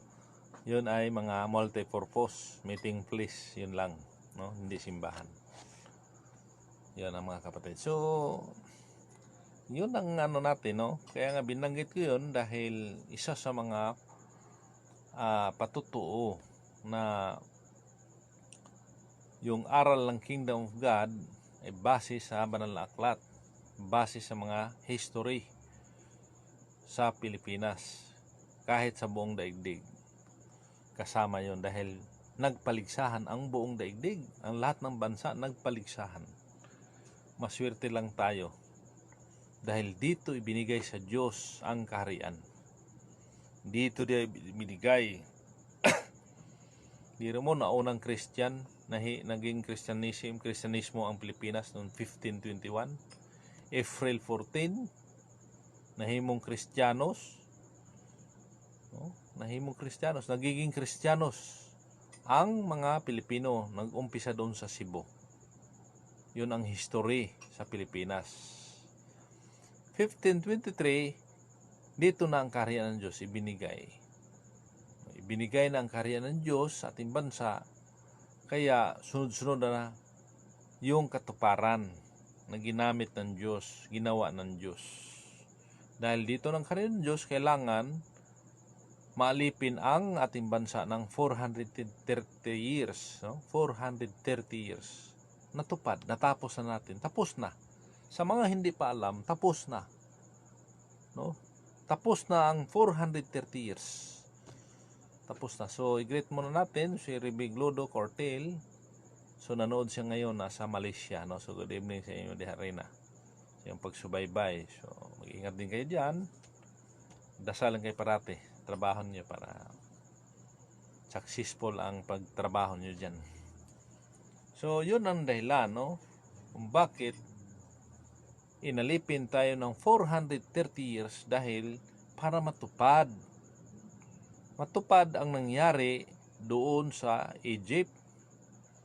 yun ay mga multi-purpose, meeting place, yun lang, no? Hindi simbahan. Yun ang mga kapatid. So, yun ang ano natin, no? Kaya nga binanggit ko yun dahil isa sa mga patutuo na yung aral ng Kingdom of God ay base sa banal na aklat, base sa mga history sa Pilipinas, kahit sa buong daigdig. Kasama yon dahil nagpaligsahan ang buong daigdig, ang lahat ng bansa nagpaligsahan. Maswerte lang tayo dahil dito ibinigay sa Diyos ang kaharian. Dito dia binigay. Di mo na unang Christian, naging Kristyanismo ang Pilipinas noong 1521. April 14, nahimong Kristyanos. Nagiging Kristyanos ang mga Pilipino. Nag-umpisa doon sa Cebu. Yun ang history sa Pilipinas. 1523, dito na ang kaharian ng Diyos ibinigay. Ibinigay na ang kaharian ng Diyos sa ating bansa. Kaya sunod-sunod na yung katuparan na ginamit ng Diyos, ginawa ng Diyos. Dahil dito ng kaharian ng Diyos, kailangan maalipin ang ating bansa ng 430 years. No? 430 years. Natupad, natapos na natin. Tapos na. Sa mga hindi pa alam, tapos na. No? Tapos na ang 430 years. Tapos na. So, i-greet muna natin si Rebiglodo Cortel. So, nanood siya ngayon nasa Malaysia. No? So, good evening sa inyo, Diharina. Sa iyong pagsubaybay. So, mag-ingat din kayo dyan. Dasalan kayo parati. Trabaho niyo para successful ang pagtrabaho niyo dyan. So, yun ang dahilan, no? Kung bakit inalipin tayo ng 430 years dahil para matupad ang nangyari doon sa Egypt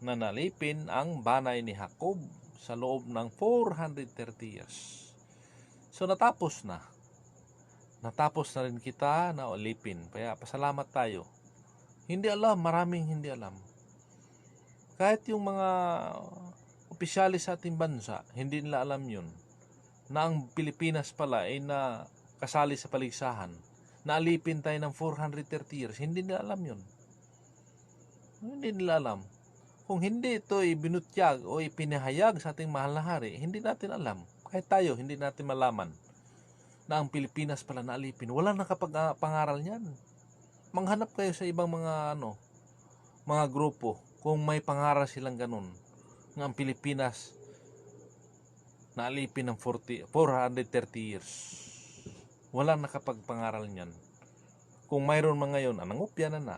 na nalipin ang banay ni Jacob sa loob ng 430 years. So natapos na rin kita na alipin, kaya pasalamat tayo. Hindi alam, maraming hindi alam. Kahit yung mga opisyalis sa ating bansa, hindi nila alam yun, na ang Pilipinas pala ay kasali sa paligsahan. Naalipin tayo ng 430 years. Hindi nila alam yun. Hindi nila alam. Kung hindi ito ibinutyag o ipinahayag sa ating mahal na hari, hindi natin alam. Kahit tayo, hindi natin malaman na ang Pilipinas pala naalipin. Walang nakapag-pangaral niyan. Manghanap kayo sa ibang mga grupo kung may pangaral silang ganun. Nga ang Pilipinas naalipin ng 430 years. Walang nakapagpangaral niyan. Kung mayroon mga ngayon, nangopya na.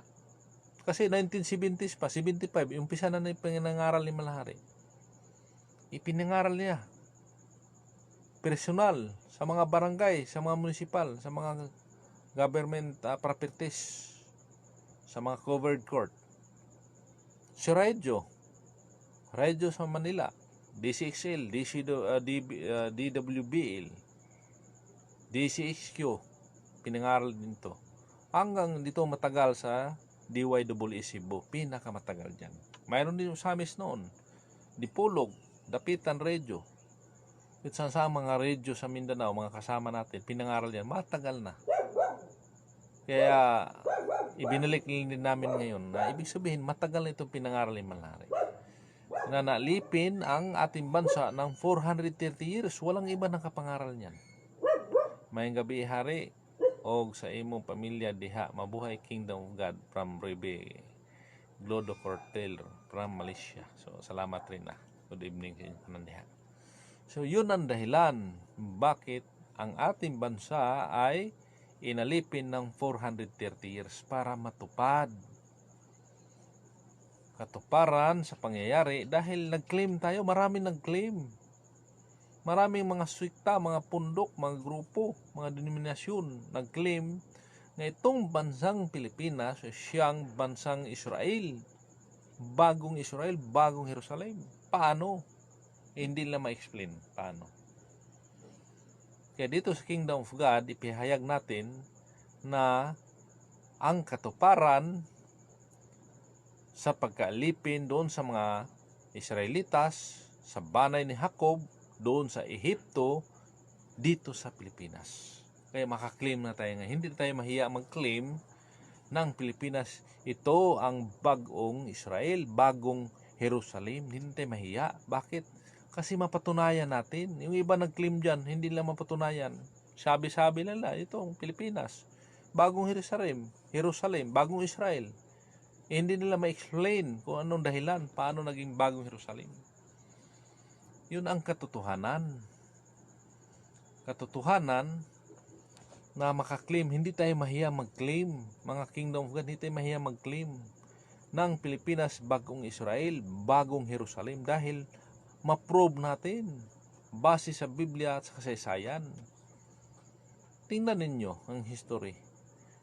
Kasi 1970s pa, 75, umpisa na ipinangaral ni Malhari. Ipinangaral niya. Personal, sa mga barangay, sa mga municipal, sa mga government properties, sa mga covered court. Si Radio sa Manila, DCXL, DWBL, DCHQ, pinangaral din to. Hanggang dito matagal sa DYEE Cebu, pinakamatagal dyan. Mayroon din sa amis noon, Dipolog, Dapitan Radio. At sa mga radio sa Mindanao, mga kasama natin, pinangaral yan, matagal na. Kaya, ibinalik din namin ngayon na ibig sabihin, matagal na itong pinangaral ni Malhari. Na nalipin ang ating bansa ng 430 years, walang iba nakapangaral niyan. Mayang gabi, hari, o sa imong pamilya diha, mabuhay Kingdom of God from Rebe Glodo Cortel from Malaysia. So, salamat rin na. Good evening sa inyo diha. So, yun ang dahilan bakit ang ating bansa ay inalipin ng 430 years para matupad. Katuparan sa pangyayari dahil nag-claim tayo, maraming nag-claim. Maraming mga swikta, mga pundok, mga grupo, mga denominasyon nag-claim na itong bansang Pilipinas siyang bansang Israel. Bagong Israel, bagong Jerusalem. Paano? Hindi nila ma-explain. Paano? Kaya dito sa Kingdom of God, ipihayag natin na ang katuparan sa pagkaalipin doon sa mga Israelitas, sa banay ni Jacob, doon sa Ehipto, dito sa Pilipinas. Kaya makaklaim na tayo nga. Hindi tayo mahiya mag-claim ng Pilipinas. Ito ang bagong Israel, bagong Jerusalem. Hindi tayo mahiya. Bakit? Kasi mapatunayan natin. Yung iba nag-claim dyan, hindi nila mapatunayan. Sabi-sabi nila, itong Pilipinas, bagong Jerusalem, bagong Israel. Hindi nila ma-explain kung anong dahilan, paano naging bagong Jerusalem. Yun ang katotohanan. Katotohanan na makaklaim, hindi tayo mahiya mag-claim. Mga Kingdom of God, hindi tayo mahiya mag-claim ng Pilipinas, bagong Israel, bagong Jerusalem dahil ma-prove natin base sa Biblia at sa kasaysayan. Tingnan ninyo ang history.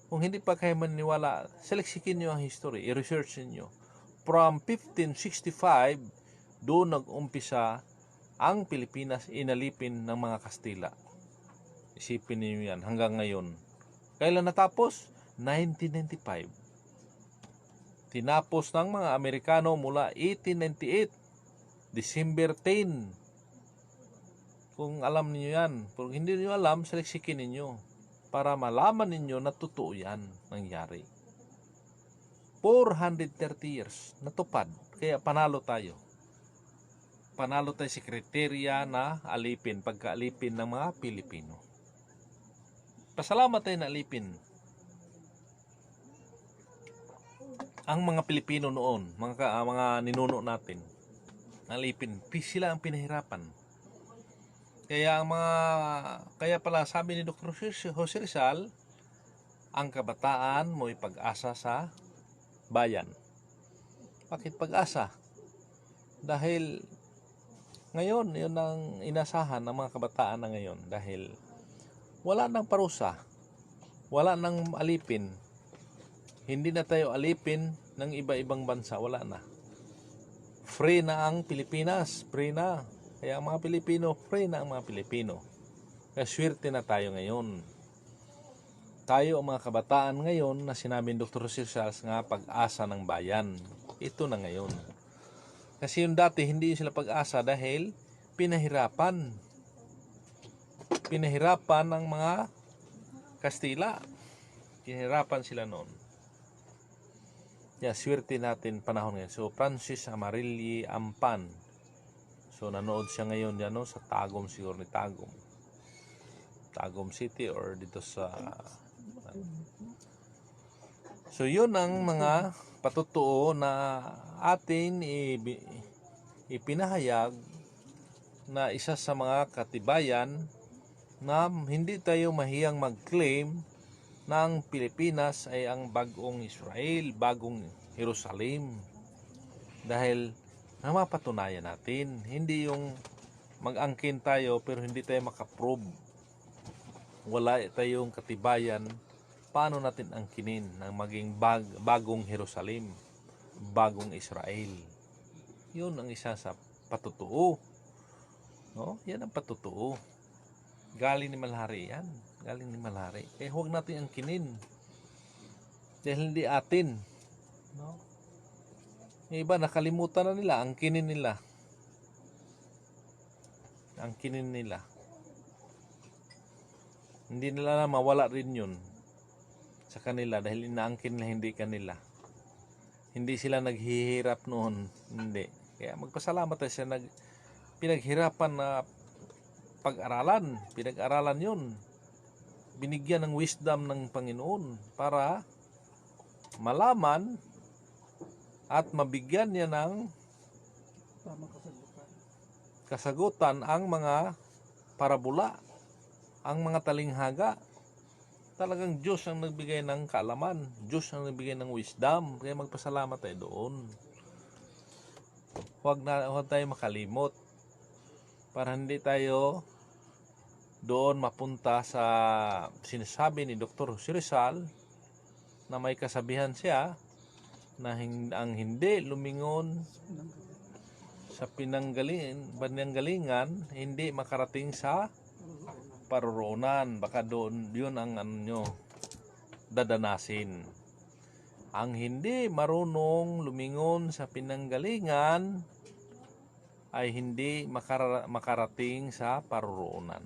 Kung hindi pa kayo maniniwala, seleksikin nyo ang history, i-research niyo. From 1565, doon nag-umpisa ang Pilipinas inalipin ng mga Kastila. Isipin niyo yan hanggang ngayon. Kailan natapos? 1995. Tinapos ng mga Amerikano mula 1898, December 10. Kung alam niyo yan. Kung hindi niyo alam, seleksikin niyo para malaman ninyo na totoo yan nangyari. 430 years natupad. Kaya panalo tayo. Panalo tayo sa kriteria na alipin, pagkaalipin ng mga Pilipino. Pasalamat tayo na alipin. Ang mga Pilipino noon, mga ninuno natin, alipin, sila ang pinahirapan. Kaya pala sabi ni Dr. Jose Rizal, ang kabataan mo'y pag-asa sa bayan. Bakit pag-asa? Dahil ngayon, yun ang inasahan ng mga kabataan na ngayon. Dahil wala nang parusa, wala nang alipin. Hindi na tayo alipin ng iba-ibang bansa, wala na. Free na ang Pilipinas, free na. Kaya ang mga Pilipino, free na ang mga Pilipino. Kaya swerte na tayo ngayon. Tayo ang mga kabataan ngayon na sinabi ni Dr. Rizal nga pag-asa ng bayan. Ito na ngayon. Kasi yung dati hindi sila pag-asa dahil pinahirapan. Pinahirapan ng mga Kastila. Pinahirapan sila noon. Kaya swerte natin panahon ngayon. So Francis Amarilli Ampan. So nanood siya ngayon yan, sa Tagum siguro ni Tagum. Tagum City or dito sa So yun ang mga patutuo na atin ipinahayag na isa sa mga katibayan na hindi tayo mahiyang mag-claim na ang Pilipinas ay ang bagong Israel, bagong Jerusalem. Dahil na mapatunayan natin, hindi yung mag-angkin tayo pero hindi tayo makaprove. Wala tayong katibayan paano natin angkinin ng maging bagong Jerusalem, bagong Israel. Yun ang isa sa patutuo. No? Yan ang patutuo. Galing ni Malhari yan. Galing ni Malhari. Kaya huwag natin angkinin. Dahil hindi atin. No? Yung iba nakalimutan na nila, angkinin nila. Angkinin nila. Hindi nila na mawala rin yun sa kanila dahil inaangkin na hindi kanila. Hindi sila naghihirap noon. Hindi. Kaya magpasalamat tayo sa pinaghirapan na pag-aralan. Pinag-aralan yun. Binigyan ng wisdom ng Panginoon para malaman at mabigyan niya ng kasagutan ang mga parabola, ang mga talinghaga. Talagang Diyos ang nagbigay ng kaalaman. Diyos ang nagbigay ng wisdom. Kaya magpasalamat tayo doon. Huwag tayo makalimot. Para hindi tayo doon mapunta sa sinasabi ni Dr. Jose Rizal na may kasabihan siya na ang hindi lumingon sa pinanggalingan hindi makarating sa paroroonan. Baka doon yun ang dadanasin. Ang hindi marunong lumingon sa pinanggalingan ay hindi makarating sa paroroonan.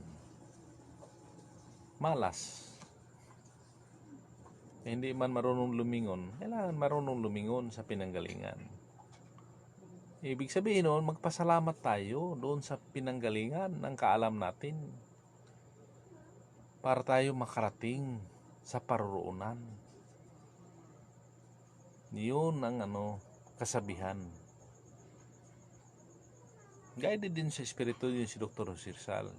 Malas. Hindi man marunong lumingon, kailangan marunong lumingon sa pinanggalingan. Ibig sabihin noon, magpasalamat tayo doon sa pinanggalingan ng kaalam natin para tayo makarating sa paroroonan. Yun ang kasabihan. Guided din sa Espiritu din si Dr. Jose Rizal.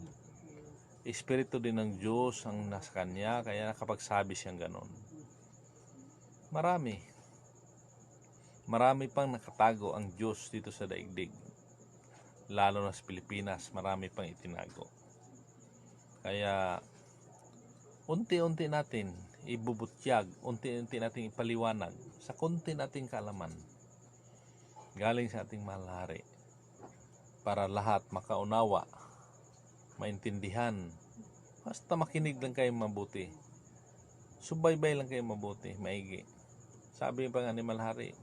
Espiritu din ng Diyos ang nasa kanya, kaya nakapagsabi siyang ganon. Marami pang nakatago ang Diyos dito sa daigdig. Lalo na sa Pilipinas, marami pang itinago. Kaya unti-unti natin ibubutyag, unti-unti natin ipaliwanag sa konti nating kaalaman galing sa ating mahal na Hari, para lahat makaunawa, maintindihan. Basta makinig lang kayo mabuti, subaybay lang kayo mabuti, maigi. Sabi pa nga ni Mahal Hari,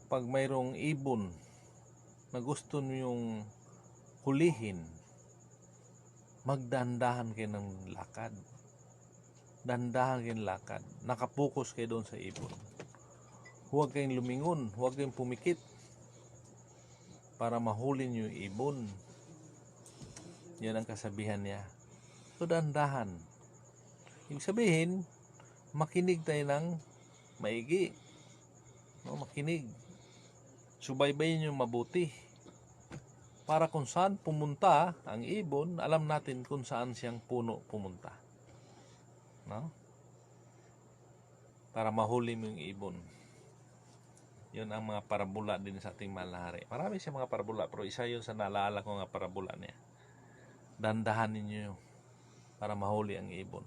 pag mayroong ibon na gusto niyong hulihin, magdandahan kayo ng lakad. Dandahan kayo ng lakad. Nakapokus kayo doon sa ibon. Huwag kayong lumingon, huwag kayong pumikit para mahuli niyo yung ibon. Yan ang kasabihan niya. So, dandahan. Ibig sabihin, makinig tayo ng maigi. Makinig. Subaybayin niyo mabuti. Para kung saan pumunta ang ibon, alam natin kung saan siyang puno pumunta. Para mahuli mo yung ibon. Yun ang mga parabola din sa ating Mahal na Hari. Marami siyang mga parabola, pero isa yun sa naalala ko nga parabola niya. Dandahan ninyo para mahuli ang ibon.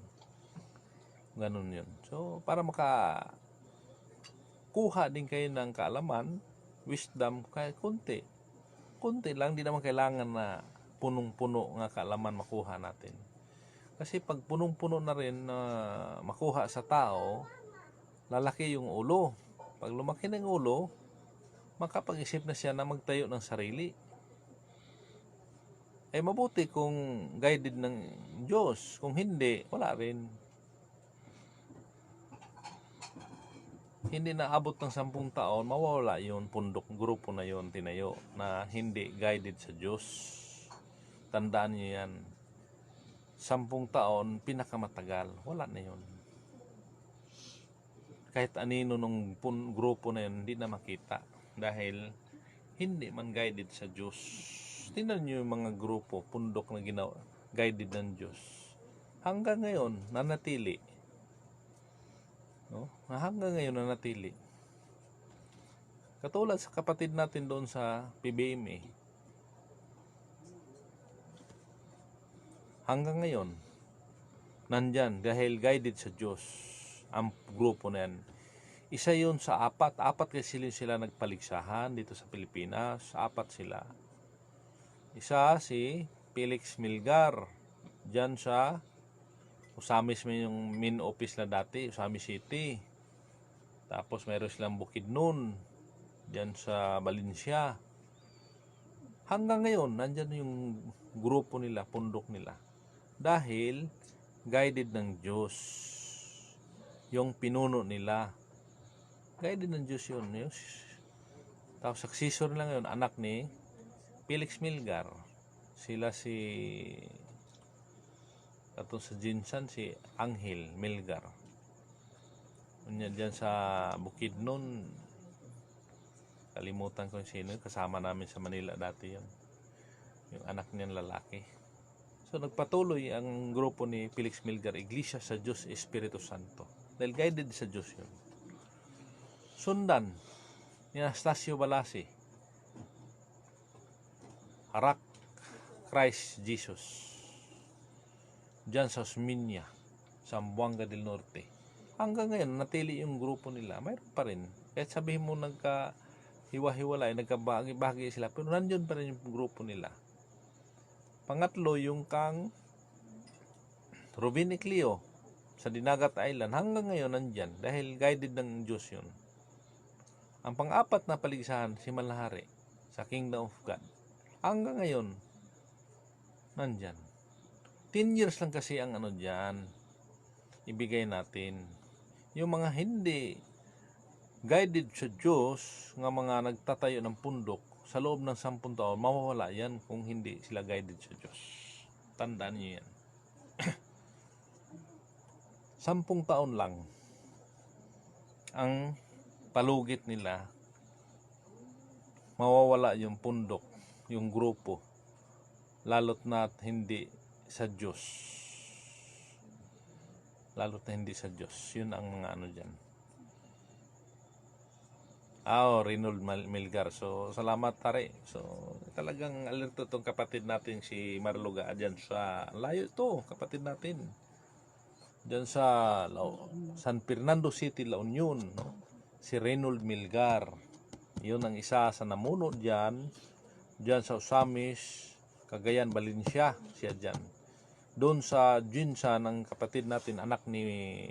Ganun yun. So, para makakuha din kayo ng kaalaman, wisdom, kahit konti. Konti lang, di naman kailangan na punong-puno nga kaalaman makuha natin. Kasi pag punong-puno na rin na makuha sa tao, lalaki yung ulo. Pag lumaki ng ulo, makapag-isip na siya na magtayo ng sarili. Mabuti kung guided ng Diyos. Kung hindi, wala rin. Hindi naabot ng 10 taon, mawawala yun, pundok, grupo na yun, tinayo, na hindi guided sa Diyos. Tandaan niyo yan. 10 taon, pinakamatagal, wala na yun. Kahit anino nung grupo na yun, hindi na makita. Dahil hindi man guided sa Diyos. Tingnan niyo yung mga grupo, pundok na ginawa, guided ng Diyos. Hanggang ngayon, nanatili. Hanggang ngayon nanatili. Katulad sa kapatid natin doon sa PBMA. Hanggang ngayon, nandyan dahil guided sa Diyos ang grupo na yan. Isa yun sa apat kasi sila nagpaligsahan dito sa Pilipinas. 4 sila. Isa si Felix Milgar, dyan sa Usamis, may yung main office na dati, Usamis City. Tapos mayroon silang Bukidnon, dyan sa Valencia. Hanggang ngayon, nandyan yung grupo nila, pundok nila. Dahil guided ng Diyos yung pinuno nila. Guided ng Diyos yun. Tapos successor lang yun, anak ni Felix Milgar. Sila si katong sa Jinsan, si Angel Milgar. Diyan sa Bukidnon, kalimutan ko sino, kasama namin sa Manila dati yun. Yung anak niyan lalaki. So nagpatuloy ang grupo ni Felix Milgar, Iglesia sa Diyos Espiritu Santo. Dahil guided sa Diyos yun. Sundan ni Anastasio Balasi, Harak Christ Jesus, dyan sa Osminia, Zamboanga del Norte. Hanggang ngayon, natili yung grupo nila. Mayroon pa rin. Kahit sabihin mo nagka-hiwa-hiwalay, nagkabahagi sila, pero nandiyon pa rin yung grupo nila. Pangatlo, yung kang Rubin Eclio sa Dinagat Island, hanggang ngayon nandyan dahil guided ng Diyos yun. Ang pang-apat na paligsahan, si Malahari sa Kingdom of God. Hanggang ngayon, nandyan. 10 years lang kasi ang dyan, ibigay natin. Yung mga hindi guided sa Diyos, nga mga nagtatayo ng pundok, sa loob ng 10 taon, mawawala yan kung hindi sila guided sa Diyos. Tandaan niyo yan. 10 taon lang ang palugit nila, mawawala yung pundok, yung grupo, lalot na hindi sa Diyos. Lalot na hindi sa Diyos. Yun ang mga dyan. Reynold Milgar. So, salamat tare. So, talagang alerto itong kapatid natin si Marluga dyan sa layo ito, kapatid natin. Dyan sa San Fernando City, La Union, no? Si Reynold Milgar. Yun ang isa sa namuno dyan sa Osamis, Cagayan, Valencia, siya dyan. Doon sa Jinsan, ng kapatid natin, anak ni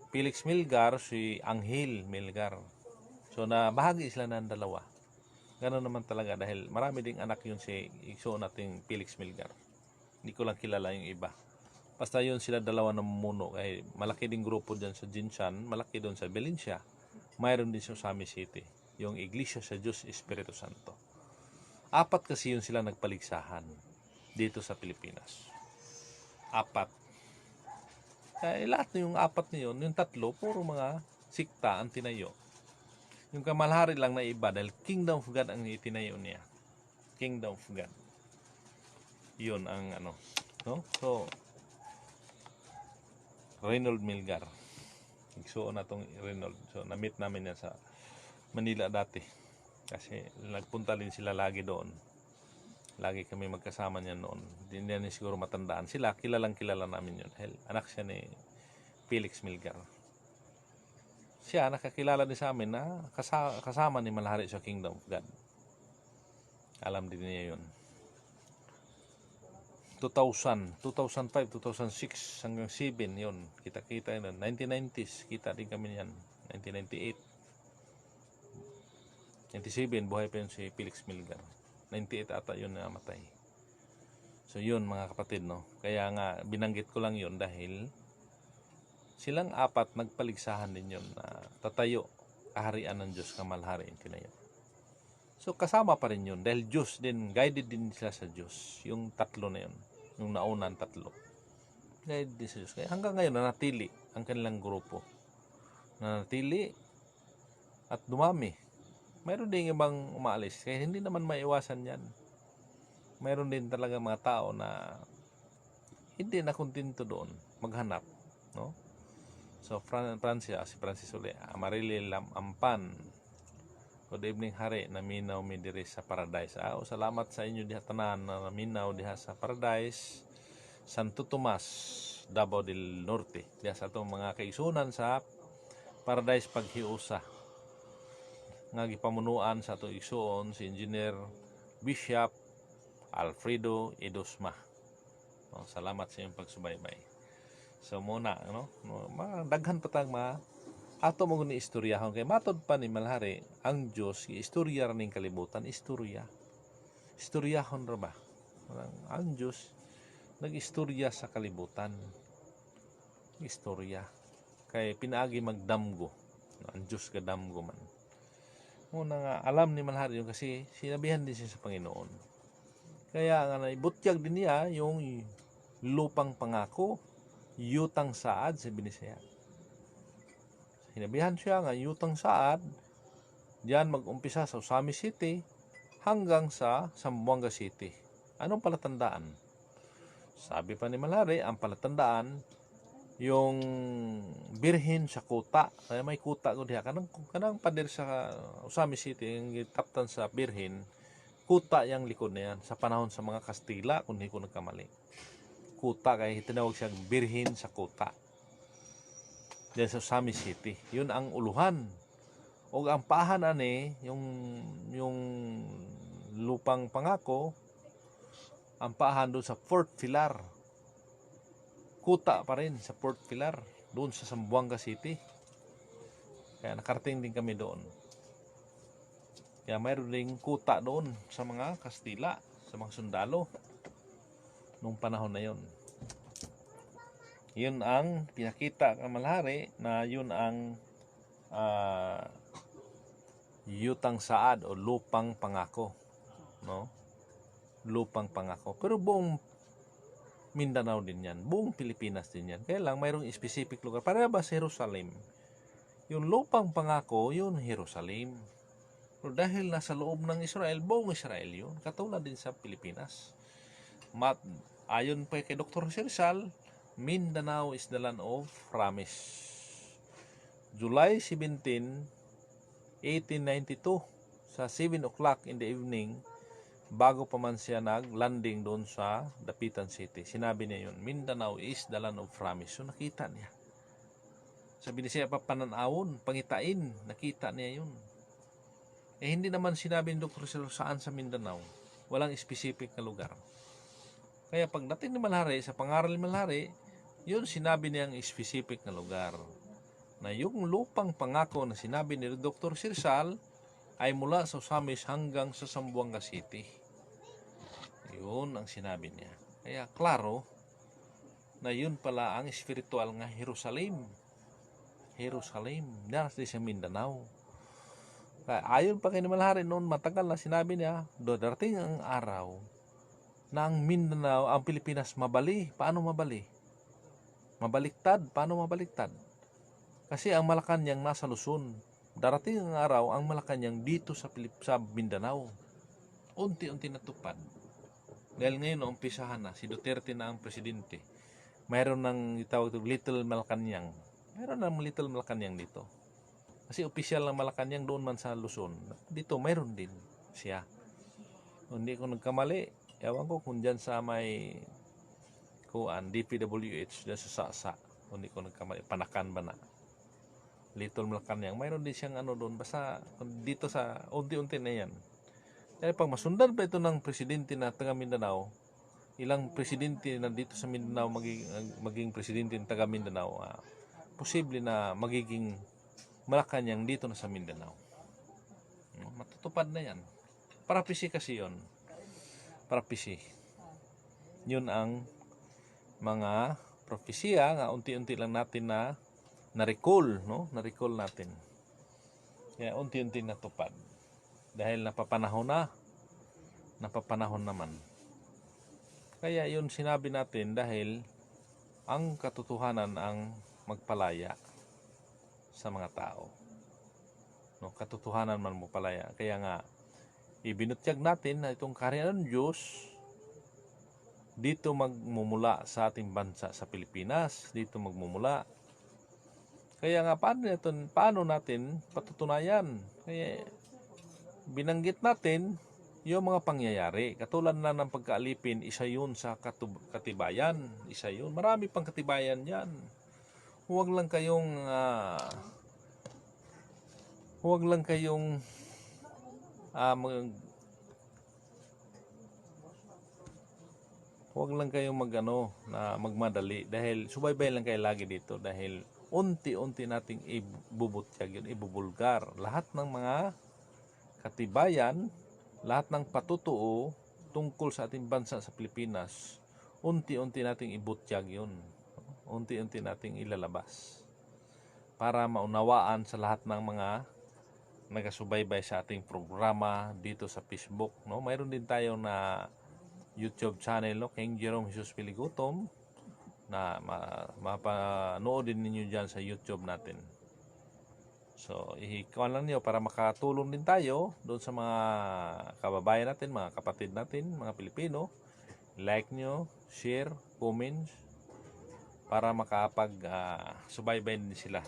Felix Milgar, si Angel Milgar. So, bahagi sila ng dalawa. Ganoon naman talaga dahil marami ding anak yun si iso nating Felix Milgar. Hindi ko lang kilala yung iba. Basta yun sila dalawa na mumuno. Kaya malaki ding grupo dyan sa Jinsan, malaki doon sa Valencia. Mayroon din sa Osamis City, yung Iglesia sa Diyos Espiritu Santo. 4 kasi yun sila nagpaligsahan dito sa Pilipinas. 4. Kaya lahat na yung 4 na yun, yung 3, puro mga sikta ang tinayo. Yung Kamalhari lang na iba dahil Kingdom of God ang itinayo niya. Kingdom of God. Yun ang no? So, Reynold Milgar. Igsuon na itong Reynold. So, na-meet namin yan sa Manila dati. Kasi nagpunta din sila lagi doon. Lagi kami magkasama niyan noon. Hindi niya siguro matandaan. Sila, kilalang kilala namin yun. Dahil anak siya ni Felix Milgar. Siya, nakakilala din sa amin na kasama ni Malahari sa Kingdom of God. Alam din niya yun. 2005, 2006 hanggang 7 yun. Kita-kita yun. 1990s, kita din kami yan. 1998. 97, buhay pa yun si Felix Milgar. 98 ata yun na namatay. So yun mga kapatid, no. Kaya nga, binanggit ko lang yun dahil silang 4 nagpaligsahan din yun na tatayo kaharian ng Diyos, Kamalhari yung tinayo. So kasama pa rin yun dahil Diyos din, guided din sila sa Diyos. Yung 3 na yun, yung naunang 3. Guided din sa Diyos. Kaya hanggang ngayon nanatili ang kanilang grupo. Nanatili at dumami. Mayroon din ibang umaalis. Kaya hindi naman maiwasan yan. Mayroon din talaga mga tao na hindi na kontento doon maghanap, no? So, si Francis uli, Amarili Ampan. Good evening, Hari, naminaw mi diri sa Paradise. Salamat sa inyo diha tanan na naminaw diha sa Paradise, Santo Tomas, Davao del Norte. Diha sa itong mga kaisunan sa Paradise Paghiusa. Nga gipamunuan sa itong igsuon si Engineer Bishop Alfredo Edosma. Salamat sa inyong pagsubaybay. So muna, daghan patag ato mo ni istoryahon kay matod pa ni Malahari ang Dios istorya ning kalibutan, istoryahon ra ba ang Dios nag-istorya sa kalibutan, istorya kay pinaagi magdamgo ang Dios kadamgo man muna nga alam ni Malahari yun kasi sinabihan din siya sa Panginoon. Kaya nga naibutyag din niya yung lupang pangako, yutang saad sa Binisaya. Sinabihan siya nga yutang saad, diyan mag-umpisa sa Osamis City hanggang sa Zamboanga City. Anong palatandaan? Sabi pa ni Malari, ang palatandaan yung birhin sa kuta. Kaya may kuta ko diha. Kanang pader sa Usami City, yung taptan sa birhin, kuta yung likod na yan. Sa panahon sa mga Kastila, kung hindi ko nagkamali. Kuta, kaya tinawag siyang birhin sa kuta. Diyan sa Usami City. Yun ang uluhan. O ang paahan ani, yung lupang pangako, ang paahan doon sa Fort Pilar. Kuta pa rin sa Fort Pilar, doon sa Zamboanga City. Kaya nakarating din kami doon. Kaya mayroon ding kuta doon sa mga Kastila, sa mga sundalo nung panahon na yon. Yun ang pinakita ng Malari na yun ang yutang saad o lupang pangako, no? Lupang pangako. Pero buong Mindanao din yan, buong Pilipinas din yan. Kaya lang mayroong specific lugar. Para ba sa Jerusalem? Yung lupang pangako, yun Jerusalem. Pero dahil nasa loob ng Israel, buong Israel yun. Katulad din sa Pilipinas. Ayon pa kay Dr. Rizal, Mindanao is the land of promise. July 17, 1892, sa 7 o'clock in the evening, bago pa man siya nag-landing doon sa Dapitan City, sinabi niya yun, Mindanao is the land of promise. So nakita niya. Sabi niya siya, pananawon, pangitain, nakita niya yun. Hindi naman sinabi ni Dr. Rizal saan sa Mindanao. Walang specific na lugar. Kaya pagdating ni Malari, sa pangaral ni Malari, yun sinabi niyang specific na lugar. Na yung lupang pangako na sinabi ni Dr. Rizal ay mula sa Usamis hanggang sa Zamboanga City. Yun ang sinabi niya. Kaya klaro na yun pala ang spiritual nga Jerusalem. Jerusalem, nasa sa Mindanao. Kaya ayon pa kay Malari noon, matagal na sinabi niya, darating ang araw na ang Mindanao, ang Pilipinas mabali. Paano mabali? Mabaliktad. Paano mabaliktad? Kasi ang Malacanang nasa Luzon. Darating ang araw, ang Malacanang dito sa Mindanao. Unti-unti natupad. Dahil ngayon, umpisahan na. Si Duterte na ang presidente. Mayroon ng itawag ito, Little Malacanang. Mayroon ng Little Malacanang dito. Kasi opisyal ng Malacanang doon man sa Luzon. Dito, mayroon din siya. Hindi ko nagkamali. Ewan ko kung dyan sa may DPWH, dyan sa Sasa. Hindi ko nagkamali. Panakan ba na? Little Malacanang, mayroon din siyang doon, basta dito sa unti-unti na yan. Kaya pag masundan pa ito ng presidente na taga Mindanao, ilang presidente na dito sa Mindanao maging presidente ng taga Mindanao, posible na magiging Malacanang dito na sa Mindanao. Matutupad na yan. Parapisi kasi yun. Parapisi. Yun ang mga propesya nga unti-unti lang natin na-recall, no? Na-recall natin. Kaya unti-unti natupad. Dahil napapanahon naman. Kaya yun sinabi natin dahil ang katotohanan ang magpalaya sa mga tao. No, katotohanan man magpalaya. Kaya nga, ibinutyag natin na itong kaharian ng Diyos dito magmumula sa ating bansa sa Pilipinas. Dito magmumula. Kaya nga, paano natin patutunayan? Kaya binanggit natin yung mga pangyayari. Katulad na ng pagkaalipin, isa yun sa katibayan. Isa yun. Marami pang katibayan yan. Huwag lang kayong magmadali dahil subaybay lang kayo lagi dito dahil unti-unti nating ibubutyag yun, ibubulgar lahat ng mga katibayan, lahat ng patutuo tungkol sa ating bansa sa Pilipinas. Unti-unti nating ibutyag yun, unti-unti nating ilalabas para maunawaan sa lahat ng mga nagasubaybay sa ating programa dito sa Facebook, no? Mayroon din tayo na YouTube channel, no? King Jerome Jesus Piligutom, na mapanood din ninyo dyan sa YouTube natin. So, ikaw lang niyo para makatulong din tayo doon sa mga kababayan natin, mga kapatid natin, mga Pilipino. Like nyo, share, comments para makapag-subaybay din sila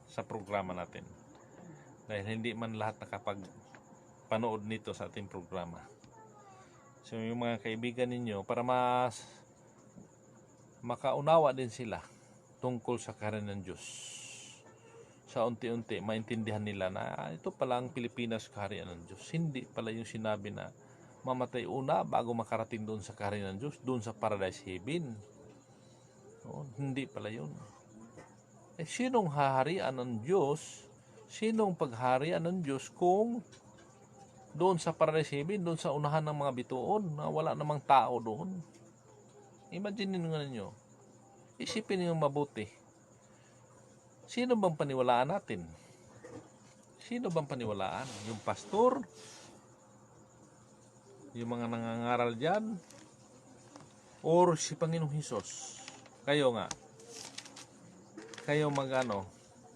sa programa natin. Dahil hindi man lahat nakapag-panood nito sa ating programa. So yung mga kaibigan ninyo, para makaunawa din sila tungkol sa kaharian ng Diyos. Sa unti-unti, maintindihan nila na ito pala ang Pilipinas, kaharian ng Diyos. Hindi pala yung sinabi na mamatay una bago makarating doon sa kaharian ng Diyos, doon sa paradise heaven. Hindi pala yun. Sinong haharian ng Diyos? Sinong pagharian ng Diyos kung doon sa paradise heaven, doon sa unahan ng mga bituon na wala namang tao doon? Imagine ninyo. Isipin niyo mabuti. Sino bang paniwalaan natin? Sino bang paniwalaan? Yung pastor? Yung mga nangangaral dyan? Or si Panginoong Hesus? Kayo nga. Kayo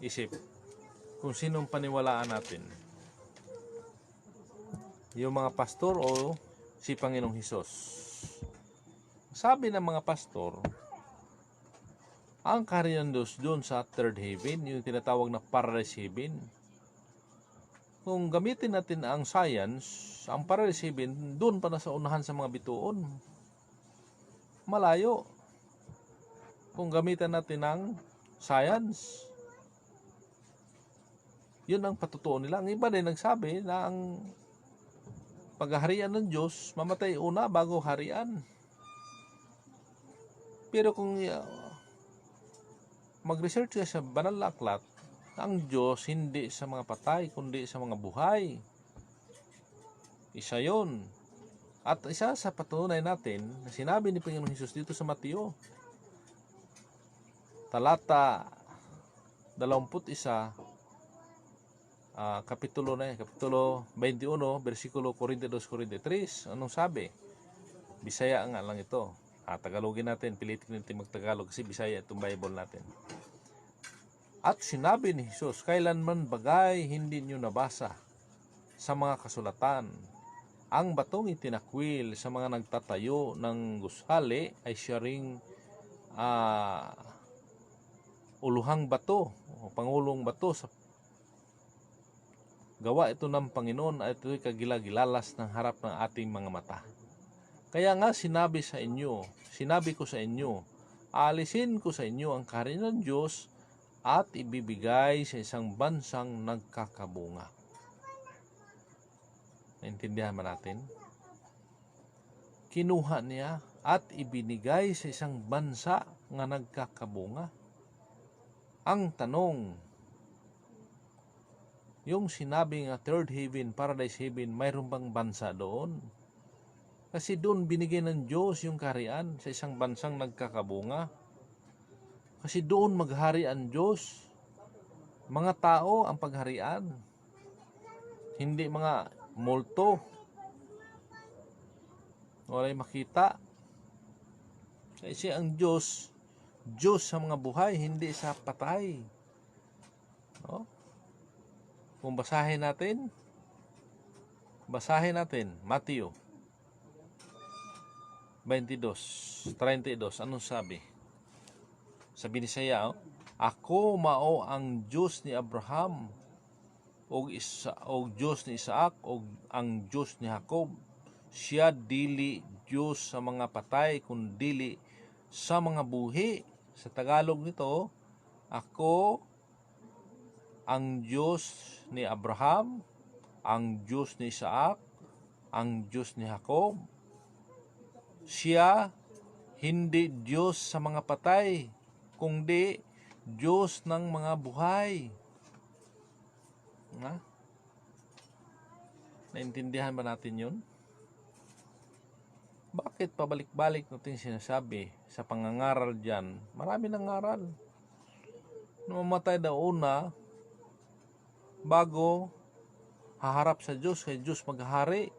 isip. Kung sinong paniwalaan natin. Yung mga pastor o si Panginoong Hesus? Sabi ng mga pastor, ang kaharian ng Diyos doon sa third heaven, yung tinatawag na paradise heaven. Kung gamitin natin ang science, ang paradise heaven, doon pa na sa unahan sa mga bituon. Malayo. Kung gamitan natin ang science, yun ang patutuon nila. Ang iba din nagsabi na ang paghaharian ng Diyos, mamatay una bago harian. Pero kung mag-research ka sa banal na aklat, ang Diyos hindi sa mga patay, kundi sa mga buhay. Isa yun. At isa sa patunay natin na sinabi ni Panginoong Hesus dito sa Mateo, talata 21, kapitulo 21, versikulo 42-43. Anong sabi? Bisaya nga lang ito. Tagalogin natin, pilitin natin magtagalog kasi Bisaya itong Bible natin. At sinabi ni Jesus, kailanman bagay hindi nyo nabasa sa mga kasulatan, ang batong itinakwil sa mga nagtatayo ng gusali ay siya ring uluhang bato o pangulong bato sa gawa ito ng Panginoon at ito'y kagilagilalas ng harap ng ating mga mata. Kaya nga sinabi ko sa inyo, alisin ko sa inyo ang kaharian ng Diyos at ibibigay sa isang bansang nagkakabunga. Naintindihan ba natin? Kinuha niya at ibinigay sa isang bansa nga nagkakabunga. Ang tanong, yung sinabi nga third heaven, paradise heaven, mayroon bang bansa doon? Kasi doon binigay ng Diyos yung kaharian sa isang bansang nagkakabunga. Kasi doon maghari ang Diyos. Mga tao ang pagharian. Hindi mga multo. Wala'y makita. Kasi ang Diyos sa mga buhay, hindi sa patay. No? Kung basahin natin, Mateo 22:32. Anong sabi? Sabi ni Isaya, ako mao ang Diyos ni Abraham, og Diyos ni Isaac, og ang Diyos ni Jacob. Siya dili Diyos sa mga patay, kundi sa mga buhi. Sa Tagalog nito, ako ang Diyos ni Abraham, ang Diyos ni Isaac, ang Diyos ni Jacob. Siya hindi Diyos sa mga patay, kundi Diyos ng mga buhay. Naintindihan ba natin yun? Bakit pabalik-balik natin sinasabi sa pangangaral dyan? Marami nang ngaral. Namamatay daw una bago haharap sa Diyos, kay Diyos maghahari.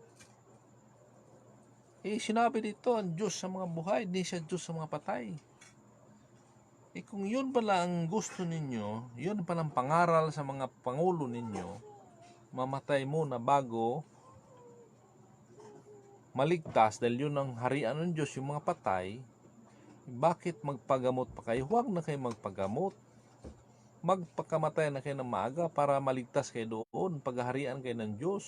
Sinabi dito, ang Diyos sa mga buhay, hindi siya Diyos sa mga patay. Kung yun pala ang gusto ninyo, yun palang pangaral sa mga pangulo ninyo, mamatay muna bago maligtas, dahil yun ang harian ng Diyos, yung mga patay, Bakit magpagamot pa kayo? Huwag na kayo magpagamot. Magpakamatay na kayo ng maaga para maligtas kayo doon. Paghaharian kayo ng Diyos.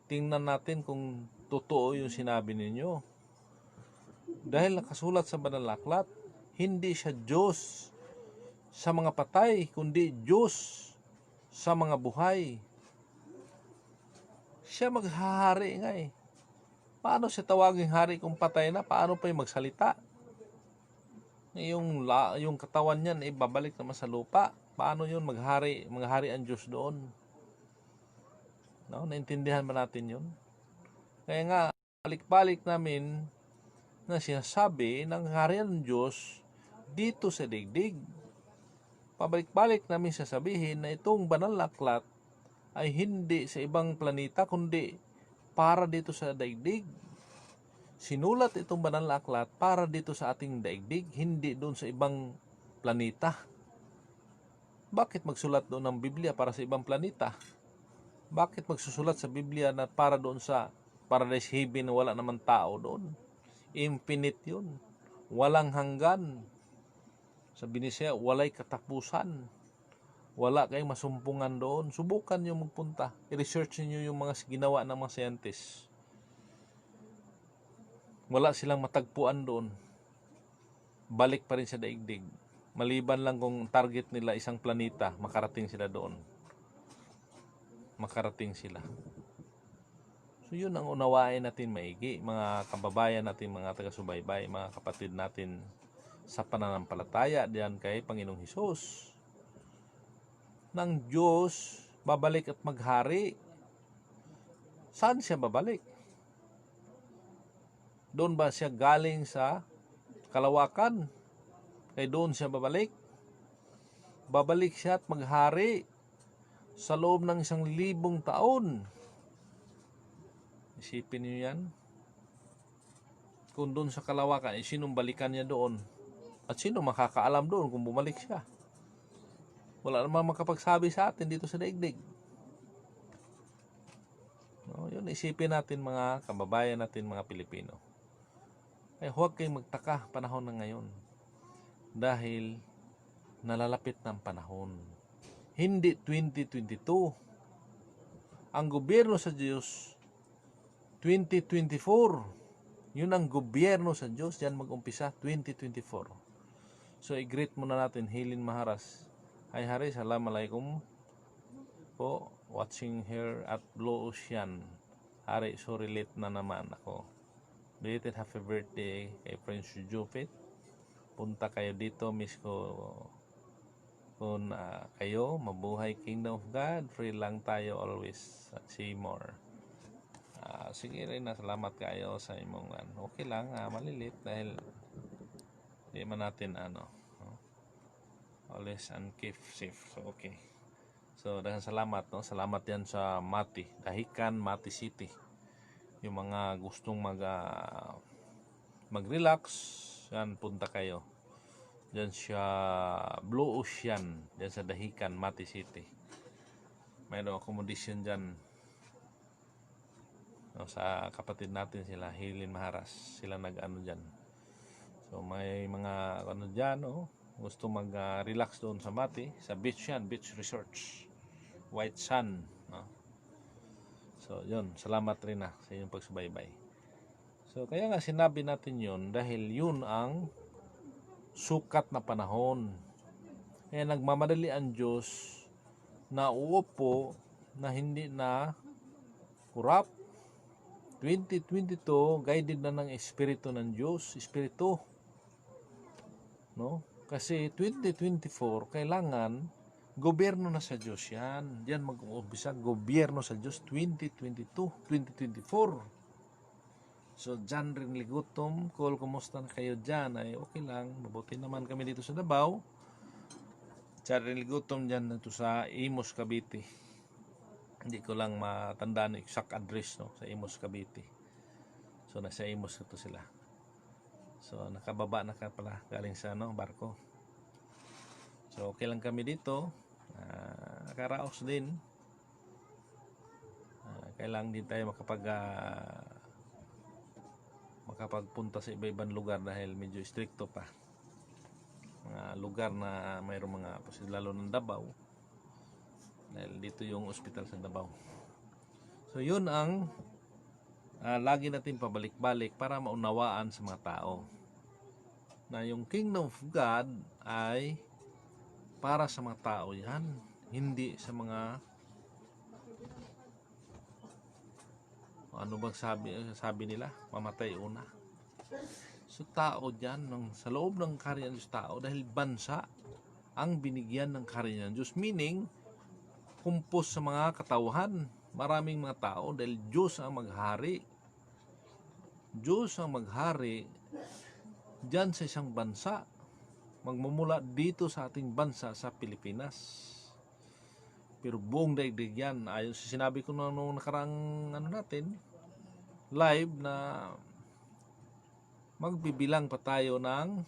Tingnan natin kung totoo yung sinabi ninyo. Dahil nakasulat sa Banal na Aklat, hindi siya Diyos sa mga patay, kundi Diyos sa mga buhay. Siya maghahari nga eh. Paano siya tawaging hari kung patay na? Paano pa yung magsalita? Yung katawan niyan ay babalik naman sa lupa. Paano yun maghari ang Diyos doon? No, naintindihan ba natin yun? Kaya nga, balik-balik namin na sinasabi ng harian ng Diyos dito sa daigdig. Pabalik-balik namin sasabihin na itong Banal na Aklat ay hindi sa ibang planeta kundi para dito sa daigdig. Sinulat itong Banal na Aklat para dito sa ating daigdig, hindi doon sa ibang planeta. Bakit magsulat doon ng Biblia para sa ibang planeta? Bakit magsusulat sa Biblia na para doon sa Paradise Heaven na wala naman tao doon? Infinite yun. Walang hanggan. Sabi ni siya, walay katapusan. Wala kayong masumpungan doon. Subukan nyo magpunta. I-research niyo yung mga ginawa ng mga scientists. Wala silang matagpuan doon. Balik pa rin sa daigdig. Maliban lang kung target nila isang planeta, makarating sila doon. Makarating sila. So yun ang unawain natin maigi, mga kababayan natin, mga taga-subaybay, mga kapatid natin sa pananampalataya diyan kay Panginoong Hesus. Ng Diyos babalik at maghari. Saan siya babalik? Doon ba siya galing sa kalawakan? Kaya doon siya babalik? Babalik siya at maghari sa loob ng 1,000 taon. Isipin niyo yan. Kung doon sa kalawakan, sinong balikan niya doon? At sino makakaalam doon kung bumalik siya? Wala namang makapagsabi sa atin dito sa daigdig. No, yun isipin natin mga kababayan natin, mga Pilipino. Ay huwag kayong magtaka panahon na ngayon. Dahil nalalapit ng panahon. Hindi 2022. Ang gobyerno sa Diyos, 2024. Yun ang gobyerno sa Diyos. Yan mag-umpisa, 2024. So, i-greet muna natin, Helen Maharas. Hi, Hari. Assalamualaikum po. Watching here at Blue Ocean. Hari, sorry late na naman ako. Belated happy birthday kay Prince Jupit. Punta kayo dito, miss ko kung kayo, mabuhay Kingdom of God, free lang tayo always at see more. Sige rin na, salamat kayo sa imong okay lang, malilit dahil di man natin always and keep safe, so okay. So dahil salamat, no? Salamat yan sa Mati, Dahican, Mati City. Yung mga gustong mag-relax, yan, punta kayo. Diyan siya, Blue Ocean, diyan sa Dahican, Mati City. Mayroong accommodation diyan. No, sa kapatid natin sila, Helen Maharas, sila nag-ano diyan. So may mga diyan, gusto mag-relax doon sa Mati, sa beach yan, beach resorts. White Sand, no? So yun, salamat rin sa inyong pagsubaybay. So kaya nga sinabi natin yun dahil yun ang sukat na panahon. Kaya nagmamadali ang Diyos na uupo na hindi na kurap. 2022 guided na ng Espiritu ng Diyos, Espiritu. No? Kasi 2024 kailangan gobyerno na sa Diyos yan. Diyan mag-uumpisa gobyerno sa Diyos 2022, 2024. So, dyan rin ligutom. Call, kumusta na kayo dyan? Ay, okay lang. Mabuti naman kami dito sa Davao. Dyan rin ligutom dyan dito sa Imus, Cavite. Hindi ko lang matandaan exact address, no, sa Imus, Cavite. So, nasa Imus ito sila. So, nakababa na ka pala galing sa barko. So, okay lang kami dito. Nakaraos din. Kailangan din tayo makapag makapagpunta sa iba-ibang lugar dahil medyo stricto pa. Mga lugar na mayroong mga lalo ng Davao, dahil dito yung ospital sa Davao. So yun ang lagi natin pabalik-balik para maunawaan sa mga tao na yung Kingdom of God ay para sa mga tao yan, hindi sa mga ano bang sabi nila, mamatay una. So tao dyan, sa loob ng karya ng Diyos tao, dahil bansa ang binigyan ng karya ng Diyos. Meaning, kumpos sa mga katauhan, maraming mga tao, dahil Diyos ang maghari. Diyos ang maghari dyan sa isang bansa. Magmumula dito sa ating bansa sa Pilipinas. Pero buong daigdig yan, ayon sa sinabi ko noong nakarang natin, live na magbibilang pa tayo ng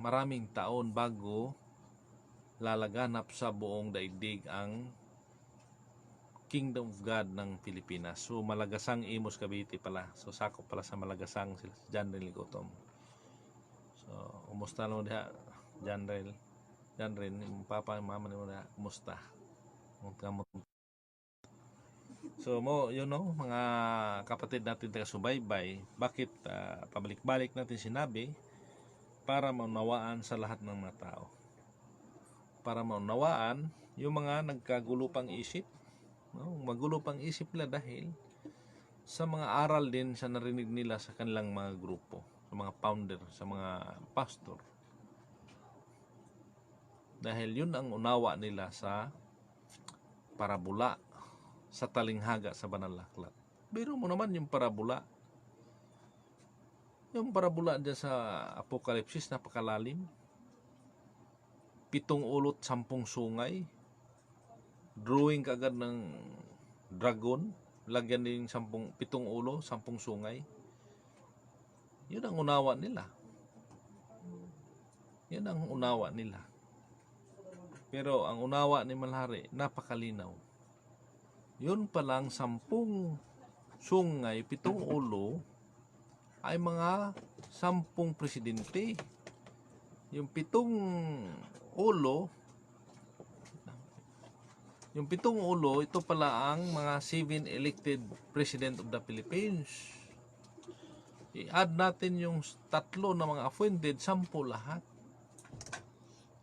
maraming taon bago lalaganap sa buong daigdig ang Kingdom of God ng Pilipinas. So Malagasang Imus Cavite pala. So sakop pala sa Malagasang sila si John Rel Gutom. So kumusta mo diha John Rel? John Rel, yung papa, yung mama mo diha, kumusta? So mga kapatid natin taga-subaybay, bakit pabalik-balik natin sinabi? Para maunawaan sa lahat ng mga tao. Para maunawaan yung mga nagkagulo pang isip. Magulo pang isip nila dahil sa mga aral din sa narinig nila sa kanilang mga grupo, sa mga founder, sa mga pastor. Dahil yun ang unawa nila sa parabola, sa talinghaga sa banal na aklat. Biro mo naman yung parabola. Yung parabola dyan sa Apokalipsis, napakalalim. 7 ulot, 10 sungay. Drawing kagad ng dragon. Lagyan din 7 ulo, 10 sungay. Yun ang unawa nila. Yun ang unawa nila. Pero ang unawa ni Malhari, napakalinaw. Yun palang 10 sungay, 7 ulo, ay mga 10 presidente. Yung 7 ulo, ito pala ang mga 7 elected President of the Philippines. I-add natin yung 3 na mga appointed, 10 lahat.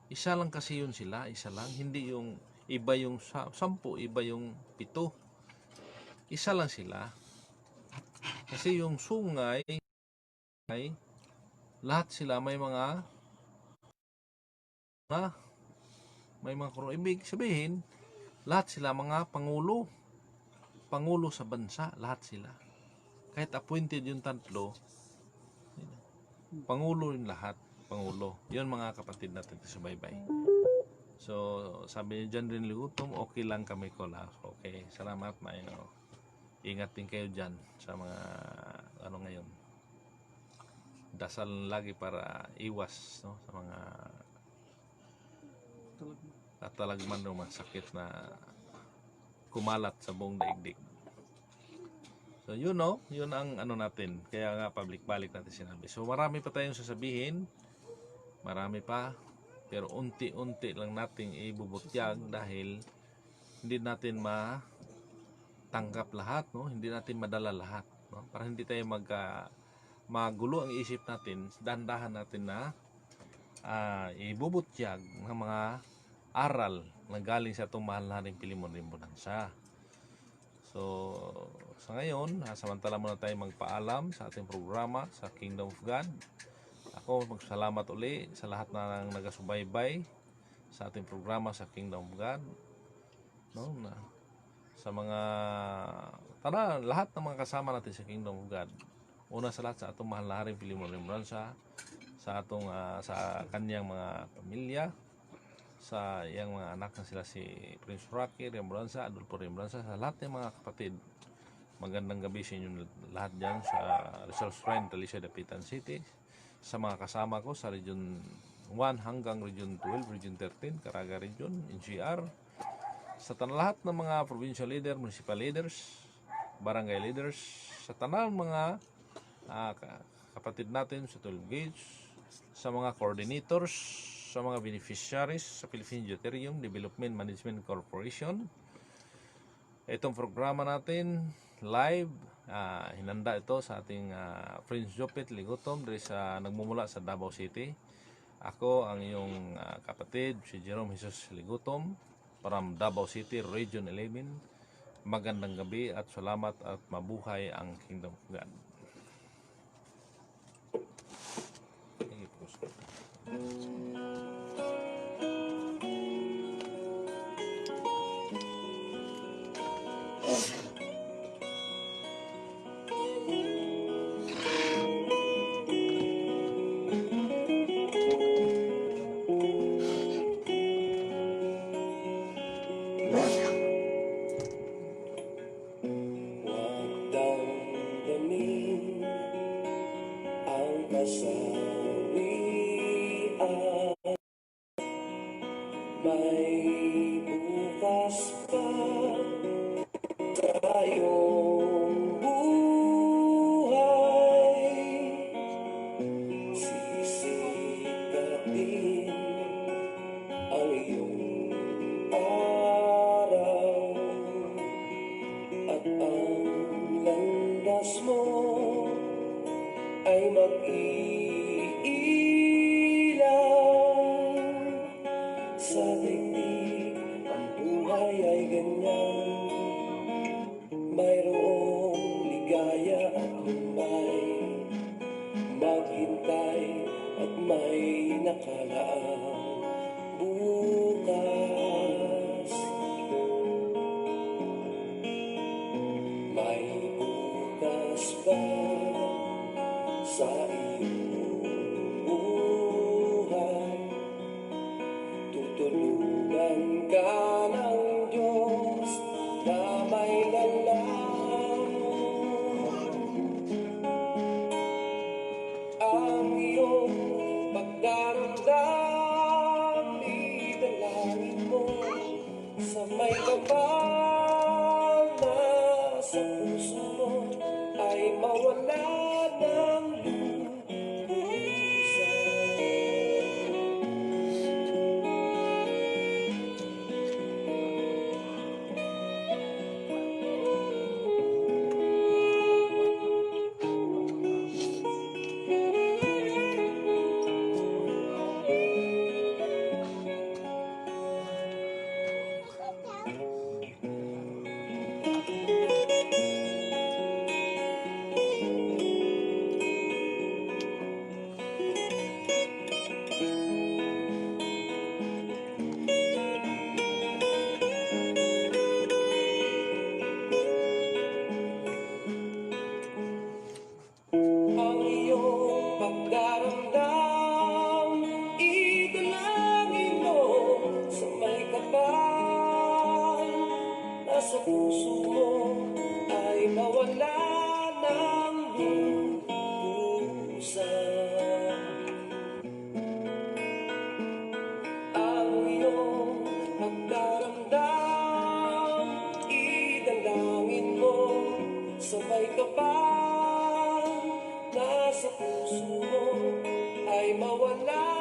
Isa lang kasi yun sila, isa lang. Hindi yung iba yung 10, iba yung 7. Isa lang sila. Kasi yung sungay, lahat sila may mga ibig sabihin, lahat sila mga pangulo sa bansa, lahat sila. Kahit appointed yung 3, pangulo yung lahat, pangulo. Yun mga kapatid natin sa baybay. So sabi ni John Rel Gutom, okay lang kami ko lang. Okay, salamat na ingat din kayo dyan sa mga ngayon. Dasal lagi para iwas sa mga katalagman ng mga sakit na kumalat sa buong daigdig. So yun ang natin. Kaya nga pabalik-balik natin sinabi. So marami pa tayong sasabihin. Marami pa. Pero unti-unti lang nating ibubutyag dahil hindi natin matanggap lahat, hindi natin madala lahat, para hindi tayo magulo ang isip natin. Dahan-dahan natin na ibubutyag ng mga aral na galing sa itong mahal nating Pilimon-Rimbunan-sa. So sa ngayon, samantala muna tayo magpaalam sa ating programa sa Kingdom of God. Ako magsalamat uli sa lahat na nagasubaybay sa ating programa sa Kingdom of God. Sa mga lahat ng mga kasama natin sa Kingdom of God. Una sa lahat sa atong mahal na Haring Pilimon-Rimbunan-sa, sa atong sa kanyang mga pamilya, sa iyang mga anak na sila si Prince Rocky Rimbunan-sa, Adolfo Rimbunan-sa, sa lahat ng mga kapatid. Magandang gabi sa inyo lahat dyan sa Rizal Shrine, Talisay, Dapitan City. Sa mga kasama ko sa Region 1 hanggang Region 12, Region 13, Caraga Region, NCR. Sa lahat ng mga provincial leader, municipal leaders, barangay leaders, sa tanang mga kapatid natin sa 12 Gauge, sa mga coordinators, sa mga beneficiaries sa Philippine Deuterium Development Management Corporation. Itong programa natin live, hinanda ito sa ating Prince Jopet Ligutom dari sa nagmumula sa Davao City. Ako ang iyong kapatid, si Jerome Jesus Ligutom from Davao City, Region 11. Magandang gabi at salamat at mabuhay ang Kingdom of God. May bukas pa tayong buhay, sisikapin ang iyong araw at ang landas mo ay sa daigdig. Ang buhay ay ganyan, mayroong ligaya at may maghintay at may nakalaang bukas. May bukas pa sa iyong buhay, tutulungan ka ng Diyos na may galaw. Ang iyong pagdaramdam, idalangin mo sa may kapal na sa puso mo ay mawala ng pagdaramdam, idalangin mo sa may kapal na sa puso mo ay mawala ng lubusan. Ang iyong pagdaramdam, idalangin mo sa may kapal na sa puso mo ay mawala